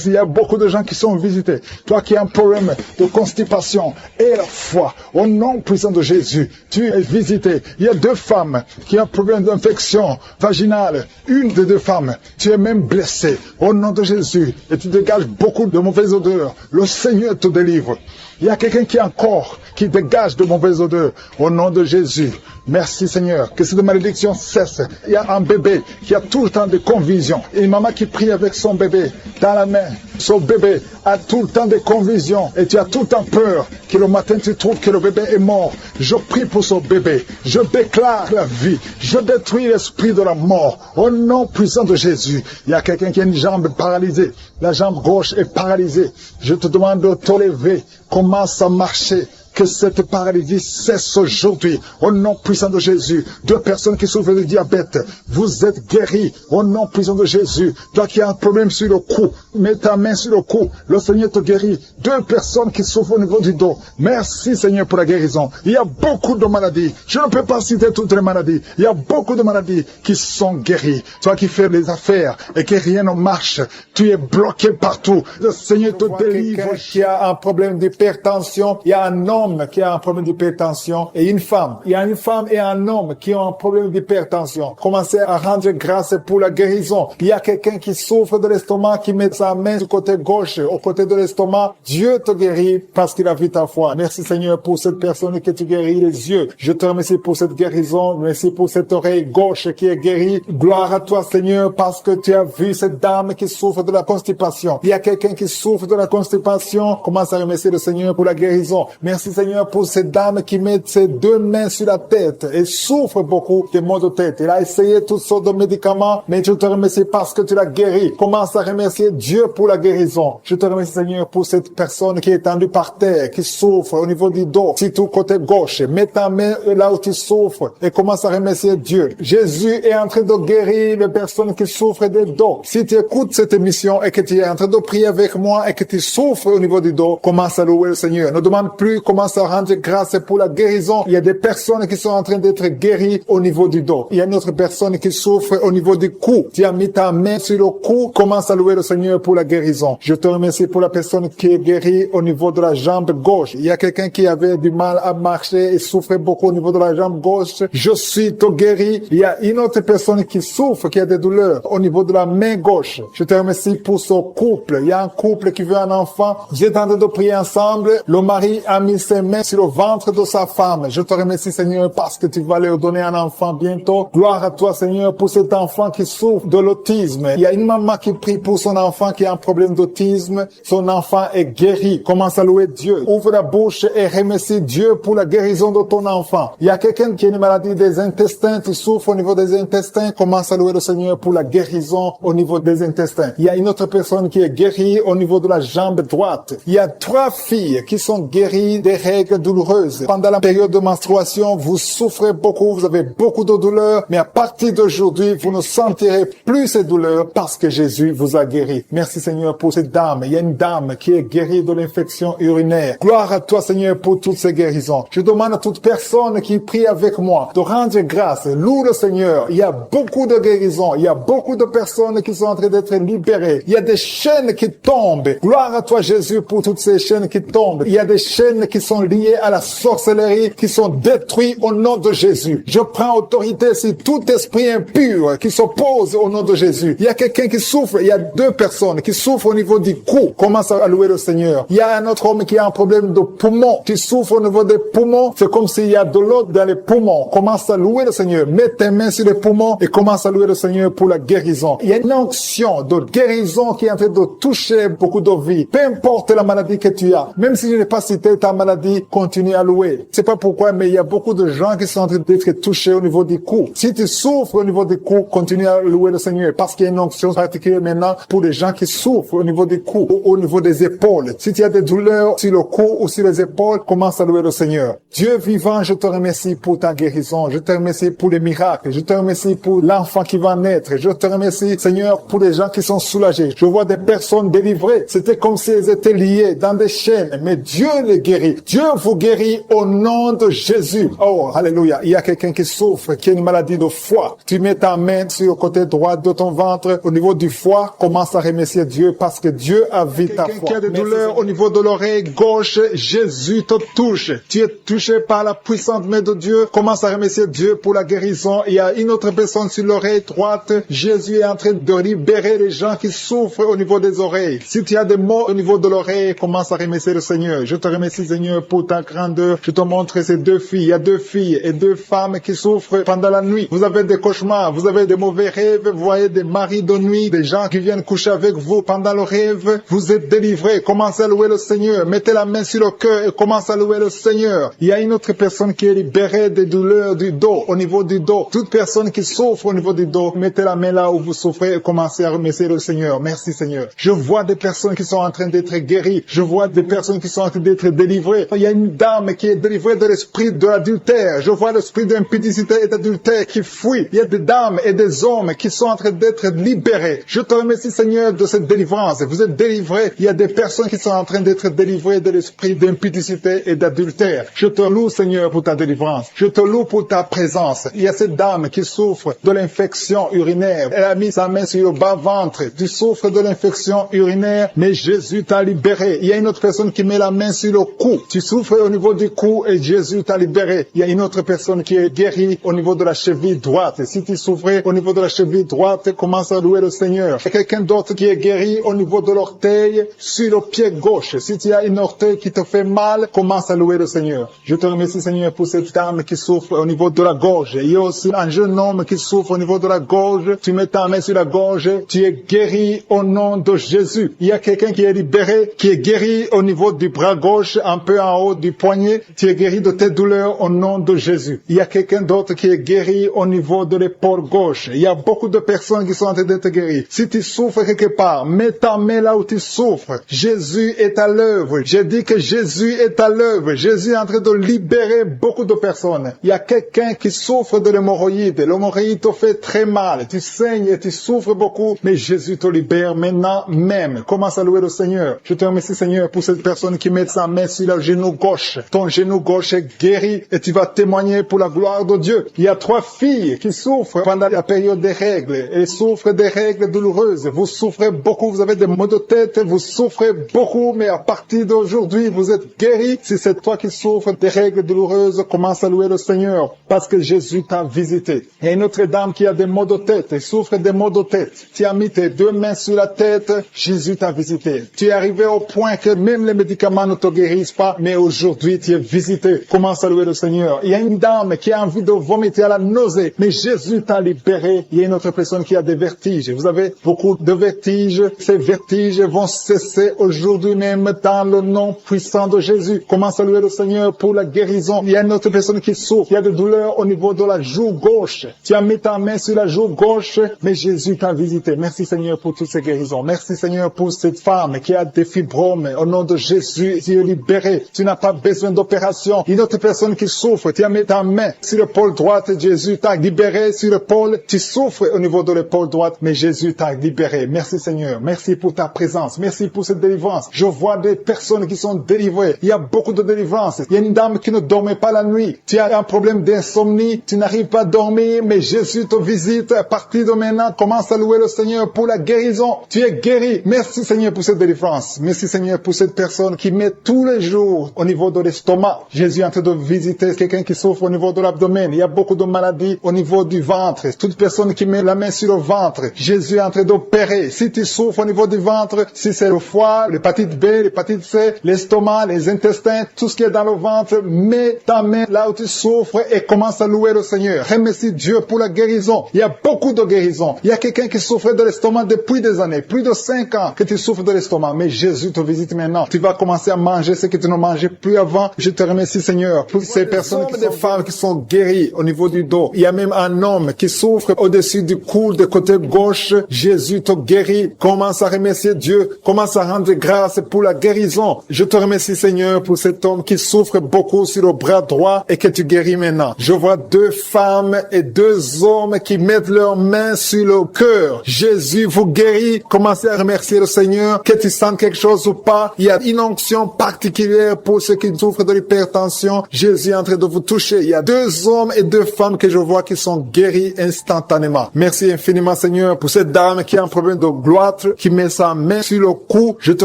Il y a beaucoup de gens qui sont visités. Toi qui as un problème de constipation et la foi, au nom puissant de Jésus, tu es visité. Il y a 2 femmes qui ont un problème d'infection vaginale. Une des 2 femmes, tu es même blessée. Au nom de Jésus, et tu dégages beaucoup de mauvaises odeurs. Le Seigneur te délivre. Il y a quelqu'un qui a un corps qui dégage de mauvaises odeurs. Au nom de Jésus. Merci, Seigneur. Que cette malédiction cesse. Il y a un bébé qui a tout le temps des convulsions. Et une maman qui prie avec son bébé dans la main. Son bébé a tout le temps des convulsions. Et tu as tout le temps peur que le matin tu trouves que le bébé est mort. Je prie pour son bébé. Je déclare la vie. Je détruis l'esprit de la mort. Au nom puissant de Jésus. Il y a quelqu'un qui a une jambe paralysée. La jambe gauche est paralysée. Je te demande de te lever. Commence à marcher. Que cette paralysie cesse aujourd'hui, au nom puissant de Jésus. 2 personnes qui souffrent de diabète, vous êtes guéris, au nom puissant de Jésus. Toi qui as un problème sur le cou, mets ta main sur le cou, le Seigneur te guérit. 2 personnes qui souffrent au niveau du dos. Merci, Seigneur, pour la guérison. Il y a beaucoup de maladies. Je ne peux pas citer toutes les maladies. Il y a beaucoup de maladies qui sont guéries. Toi qui fais les affaires et que rien ne marche, tu es bloqué partout. Le Seigneur te délivre. Qui a un problème d'hypertension, il y a un homme qui a un problème d'hypertension et une femme. Il y a une femme et un homme qui ont un problème d'hypertension. Commencez à rendre grâce pour la guérison. Il y a quelqu'un qui souffre de l'estomac, qui met sa main du côté gauche, au côté de l'estomac. Dieu te guérit parce qu'il a vu ta foi. Merci, Seigneur, pour cette personne que tu guéris les yeux. Je te remercie pour cette guérison. Merci pour cette oreille gauche qui est guérie. Gloire à toi, Seigneur, parce que tu as vu cette dame qui souffre de la constipation. Il y a quelqu'un qui souffre de la constipation. Commence à remercier le Seigneur pour la guérison. Merci, Seigneur, pour cette dame qui met ses 2 mains sur la tête et souffre beaucoup de maux de tête. Elle a essayé toutes sortes de médicaments, mais je te remercie parce que tu l'as guéri. Commence à remercier Dieu pour la guérison. Je te remercie, Seigneur, pour cette personne qui est tendue par terre, qui souffre au niveau du dos, surtout côté gauche. Mets ta main là où tu souffres et commence à remercier Dieu. Jésus est en train de guérir les personnes qui souffrent des dos. Si tu écoutes cette émission et que tu es en train de prier avec moi et que tu souffres au niveau du dos, commence à louer le Seigneur. Ne demande plus, commence à rendre grâce pour la guérison. Il y a des personnes qui sont en train d'être guéries au niveau du dos. Il y a une autre personne qui souffre au niveau du cou. Tu as mis ta main sur le cou. Commence à louer le Seigneur pour la guérison. Je te remercie pour la personne qui est guérie au niveau de la jambe gauche. Il y a quelqu'un qui avait du mal à marcher et souffrait beaucoup au niveau de la jambe gauche. Je suis te guéri. Il y a une autre personne qui souffre, qui a des douleurs au niveau de la main gauche. Je te remercie pour ce couple. Il y a un couple qui veut un enfant. Vous êtes en train de prier ensemble. Le mari a mis ses mains sur le ventre de sa femme. Je te remercie, Seigneur, parce que tu vas leur donner un enfant bientôt. Gloire à toi, Seigneur, pour cet enfant qui souffre de l'autisme. Il y a une maman qui prie pour son enfant qui a un problème d'autisme. Son enfant est guéri. Commence à louer Dieu. Ouvre la bouche et remercie Dieu pour la guérison de ton enfant. Il y a quelqu'un qui a une maladie des intestins, qui souffre au niveau des intestins. Commence à louer le Seigneur pour la guérison au niveau des intestins. Il y a une autre personne qui est guérie au niveau de la jambe droite. Il y a 3 filles qui sont guéries des règles douloureuses. Pendant la période de menstruation, vous souffrez beaucoup, vous avez beaucoup de douleurs, mais à partir d'aujourd'hui, vous ne sentirez plus ces douleurs parce que Jésus vous a guéri. Merci, Seigneur, pour cette dame. Il y a une dame qui est guérie de l'infection urinaire. Gloire à toi, Seigneur, pour toutes ces guérisons. Je demande à toute personne qui prie avec moi de rendre grâce. Loue le Seigneur. Il y a beaucoup de guérisons. Il y a beaucoup de personnes qui sont en train d'être libérées. Il y a des chaînes qui tombent. Gloire à toi, Jésus, pour toutes ces chaînes qui tombent. Il y a des chaînes qui sont liées à la sorcellerie, qui sont détruites au nom de Jésus. Je prends autorité sur tout esprit impur qui s'oppose au nom de Jésus. Il y a quelqu'un qui souffre. Il y a 2 personnes qui souffrent au niveau du cou. Commence à louer le Seigneur. Il y a un autre homme qui a un problème de poumon. Tu souffres au niveau des poumons. C'est comme s'il y a de l'eau dans les poumons. Commence à louer le Seigneur. Mets tes mains sur les poumons et commence à louer le Seigneur pour la guérison. Il y a une onction de guérison qui est en train de toucher beaucoup de vies. Peu importe la maladie que tu as. Même si je n'ai pas cité ta maladie, maladie, continue à louer. C'est pas pourquoi, mais il y a beaucoup de gens qui sont en train d'être touchés au niveau du cou. Si tu souffres au niveau du cou, continue à louer le Seigneur, parce qu'il y a une onction particulière maintenant pour les gens qui souffrent au niveau du cou, ou au niveau des épaules. Si tu as des douleurs sur le cou ou sur les épaules, commence à louer le Seigneur. Dieu vivant, je te remercie pour ta guérison. Je te remercie pour les miracles. Je te remercie pour l'enfant qui va naître. Je te remercie, Seigneur, pour les gens qui sont soulagés. Je vois des personnes délivrées. C'était comme si elles étaient liées dans des chaînes. Mais Dieu les guérit. Dieu vous guérit au nom de Jésus. Oh, alléluia. Il y a quelqu'un qui souffre, qui a une maladie de foie. Tu mets ta main sur le côté droit de ton ventre, au niveau du foie. Commence à remercier Dieu parce que Dieu a vu ta foi. Quelqu'un qui a des douleurs au niveau de l'oreille gauche, Jésus te touche. Tu es touché par la puissante main de Dieu. Commence à remercier Dieu pour la guérison. Il y a une autre personne sur l'oreille droite. Jésus est en train de libérer les gens qui souffrent au niveau des oreilles. Si tu as des maux au niveau de l'oreille, commence à remercier le Seigneur. Je te remercie, Seigneur, pour ta grandeur. Je te montre ces deux filles. Il y a deux filles et deux femmes qui souffrent pendant la nuit. Vous avez des cauchemars, vous avez des mauvais rêves, vous voyez des maris de nuit, des gens qui viennent coucher avec vous pendant le rêve. Vous êtes délivrés. Commencez à louer le Seigneur. Mettez la main sur le cœur et commencez à louer le Seigneur. Il y a une autre personne qui est libérée des douleurs du dos, au niveau du dos. Toute personne qui souffre au niveau du dos, mettez la main là où vous souffrez et commencez à remercier le Seigneur. Merci Seigneur. Je vois des personnes qui sont en train d'être guéries. Je vois des personnes qui sont en train d'être délivrées. Il y a une dame qui est délivrée de l'esprit de l'adultère. Je vois l'esprit d'impudicité et d'adultère qui fuit. Il y a des dames et des hommes qui sont en train d'être libérés. Je te remercie Seigneur de cette délivrance. Vous êtes délivrés. Il y a des personnes qui sont en train d'être délivrées de l'esprit d'impudicité et d'adultère. Je te loue Seigneur pour ta délivrance. Je te loue pour ta présence. Il y a cette dame qui souffre de l'infection urinaire. Elle a mis sa main sur le bas-ventre. Tu souffres de l'infection urinaire, mais Jésus t'a libéré. Il y a une autre personne qui met la main sur le cou. Tu souffres au niveau du cou et Jésus t'a libéré. Il y a une autre personne qui est guérie au niveau de la cheville droite. Si tu souffrais au niveau de la cheville droite, commence à louer le Seigneur. Il y a quelqu'un d'autre qui est guéri au niveau de l'orteil sur le pied gauche. Si tu as une orteil qui te fait mal, commence à louer le Seigneur. Je te remercie Seigneur pour cette dame qui souffre au niveau de la gorge. Il y a aussi un jeune homme qui souffre au niveau de la gorge. Tu mets ta main sur la gorge. Tu es guéri au nom de Jésus. Il y a quelqu'un qui est libéré, qui est guéri au niveau du bras gauche, un peu en haut du poignet. Tu es guéri de tes douleurs au nom de Jésus. Il y a quelqu'un d'autre qui est guéri au niveau de l'épaule gauche. Il y a beaucoup de personnes qui sont en train d'être guéries. Si tu souffres quelque part, mets ta main là où tu souffres. Jésus est à l'œuvre. J'ai dit que Jésus est à l'œuvre. Jésus est en train de libérer beaucoup de personnes. Il y a quelqu'un qui souffre de l'hémorroïde. L'hémorroïde te fait très mal. Tu saignes et tu souffres beaucoup, mais Jésus te libère maintenant même. Commence à louer le Seigneur. Je te remercie Seigneur pour cette personne qui met sa main sur le genou gauche. Ton genou gauche est guéri et tu vas témoigner pour la gloire de Dieu. Il y a 3 filles qui souffrent pendant la période des règles. Elles souffrent des règles douloureuses. Vous souffrez beaucoup, vous avez des maux de tête, vous souffrez beaucoup, mais à partir d'aujourd'hui, vous êtes guéris. Si c'est toi qui souffres des règles douloureuses, commence à louer le Seigneur parce que Jésus t'a visité. Il y a une autre dame qui a des maux de tête, elle souffre des maux de tête. Tu as mis tes 2 mains sur la tête, Jésus t'a visité. Tu es arrivé au point que même les médicaments ne te guérissent pas, mais aujourd'hui tu es visité. Commence à louer le Seigneur. Il y a une dame qui a envie de vomiter à la nausée, mais Jésus t'a libéré. Il y a une autre personne qui a des vertiges. Vous avez beaucoup de vertiges. Ces vertiges vont cesser aujourd'hui même dans le nom puissant de Jésus. Commence à louer le Seigneur pour la guérison. Il y a une autre personne qui souffre. Il y a des douleurs au niveau de la joue gauche. Tu as mis ta main sur la joue gauche, mais Jésus t'a visité. Merci Seigneur pour toutes ces guérisons. Merci Seigneur pour cette femme qui a des fibromes. Au nom de Jésus, tu es libéré. Tu n'as pas besoin d'opération. Une autre personne qui souffre, tu as mis ta main sur l'épaule droite, Jésus t'a libéré sur l'épaule. Tu souffres au niveau de l'épaule droite, mais Jésus t'a libéré. Merci Seigneur. Merci pour ta présence. Merci pour cette délivrance. Je vois des personnes qui sont délivrées. Il y a beaucoup de délivrance. Il y a une dame qui ne dormait pas la nuit. Tu as un problème d'insomnie. Tu n'arrives pas à dormir, mais Jésus te visite. À partir de maintenant, commence à louer le Seigneur pour la guérison. Tu es guéri. Merci Seigneur pour cette délivrance. Merci Seigneur pour cette personne qui met tous les jours au niveau de l'estomac. Jésus est en train de visiter quelqu'un qui souffre au niveau de l'abdomen. Il y a beaucoup de maladies au niveau du ventre. Toute personne qui met la main sur le ventre, Jésus est en train d'opérer. Si tu souffres au niveau du ventre, si c'est le foie, l'hépatite B, l'hépatite C, l'estomac, les intestins, tout ce qui est dans le ventre, mets ta main là où tu souffres et commence à louer le Seigneur. Remercie Dieu pour la guérison. Il y a beaucoup de guérisons. Il y a quelqu'un qui souffrait de l'estomac depuis des années, plus de 5 ans que tu souffres de l'estomac. Mais Jésus te visite maintenant. Tu vas commencer à manger ce que tu ne manges mangeais plus avant. Je te remercie, Seigneur, pour ces personnes des femmes qui sont guéries au niveau du dos. Il y a même un homme qui souffre au-dessus du coude, côté gauche. Jésus te guérit. Commence à remercier Dieu. Commence à rendre grâce pour la guérison. Je te remercie, Seigneur, pour cet homme qui souffre beaucoup sur le bras droit et que tu guéris maintenant. Je vois 2 femmes et 2 hommes qui mettent leurs mains sur le cœur. Jésus vous guérit. Commencez à remercier le Seigneur. Que tu sens quelque chose ou pas, il y a une onction particulière pour ceux qui souffrent de l'hypertension. Jésus est en train de vous toucher. Il y a 2 hommes et 2 femmes que je vois qui sont guéris instantanément. Merci infiniment, Seigneur, pour cette dame qui a un problème de gloître, qui met sa main sur le cou. Je te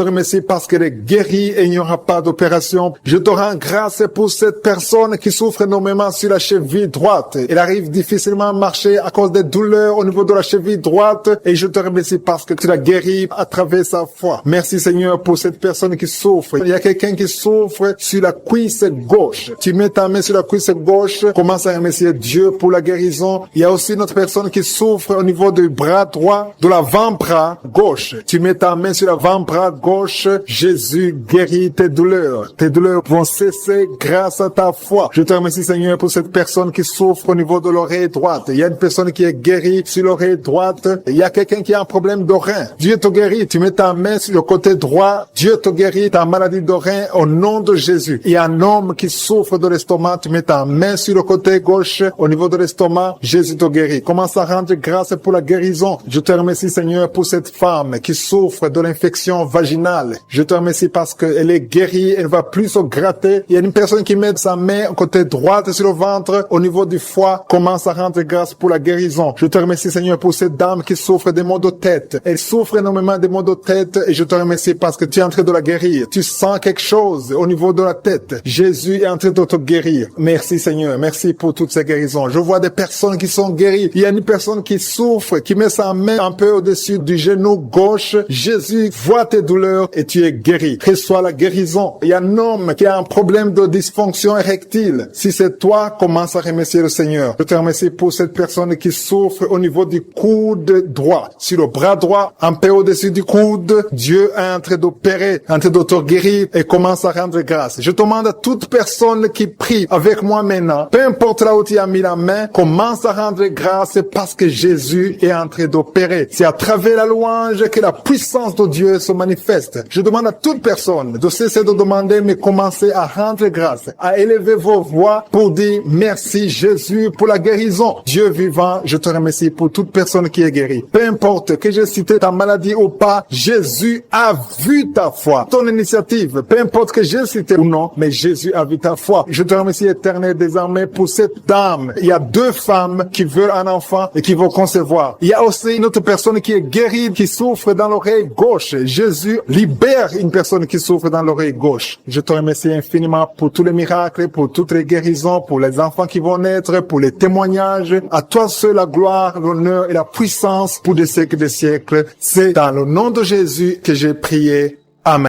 remercie parce qu'elle est guérie et il n'y aura pas d'opération. Je te rends grâce pour cette personne qui souffre énormément sur la cheville droite. Elle arrive difficilement à marcher à cause des douleurs au niveau de la cheville droite et je te remercie parce que tu l'as guérie à travers sa foi. Merci, Seigneur, pour cette personne qui souffre. Il y a quelqu'un qui souffre sur la cuisse gauche. Tu mets ta main sur la cuisse gauche. Commence à remercier Dieu pour la guérison. Il y a aussi une autre personne qui souffre au niveau du bras droit, de l'avant-bras gauche. Tu mets ta main sur l'avant-bras gauche. Jésus guérit tes douleurs. Tes douleurs vont cesser grâce à ta foi. Je te remercie, Seigneur, pour cette personne qui souffre au niveau de l'oreille droite. Il y a une personne qui est guérie sur l'oreille droite. Il y a quelqu'un qui a un problème de rein. Dieu te guérit. Tu mets ta main sur le côté droit. Dieu te guérit ta maladie de rein au nom de Jésus. Il y a un homme qui souffre de l'estomac. Tu mets ta main sur le côté gauche au niveau de l'estomac. Jésus te guérit. Commence à rendre grâce pour la guérison. Je te remercie, Seigneur, pour cette femme qui souffre de l'infection vaginale. Je te remercie parce qu'elle est guérie. Elle ne va plus se gratter. Il y a une personne qui met sa main au côté droit sur le ventre au niveau du foie. Commence à rendre grâce pour la guérison. Je te remercie, Seigneur, pour cette dame qui souffre des maux de tête. Elle souffre énormément des maux de tête et je te remercie parce que tu es en train de la guérir. Tu sens quelque chose au niveau de la tête. Jésus est en train de te guérir. Merci, Seigneur. Merci pour toutes ces guérisons. Je vois des personnes qui sont guéries. Il y a une personne qui souffre, qui met sa main un peu au-dessus du genou gauche. Jésus voit tes douleurs et tu es guéri. Reçois la guérison. Il y a un homme qui a un problème de dysfonction érectile. Si c'est toi, commence à remercier le Seigneur. Je te remercie pour cette personne qui souffre au niveau du coude droit. Sur le bras droit, un peu au-dessus du coude, Dieu est en train d'opérer, en train de te guérir et commence à rendre grâce. Je demande à toute personne qui prie avec moi maintenant, peu importe là où tu as mis la main, commence à rendre grâce parce que Jésus est en train d'opérer. C'est à travers la louange que la puissance de Dieu se manifeste. Je demande à toute personne de cesser de demander, mais commencer à rendre grâce, à élever vos voix pour dire merci Jésus pour la guérison. Dieu vivant, je te remercie pour toute personne qui est guérie. Peu importe que j'ai cité ta maladie ou pas, Jésus a vu ta foi, ton initiative. Peu importe que j'ai cité ou non, mais Jésus a vu ta foi. Je te remercie, Éternel, désormais pour cette dame. Il y a 2 femmes qui veulent un enfant et qui vont concevoir. Il y a aussi une autre personne qui est guérie, qui souffre dans l'oreille gauche. Jésus libère une personne qui souffre dans l'oreille gauche. Je te remercie infiniment pour tous les miracles, pour toutes les guérisons, pour les enfants qui vont naître, pour les témoignages. À toi seul la gloire, l'honneur et la puissance pour des siècles des siècles. C'est dans le nom de Jésus que j'ai prié. Amen.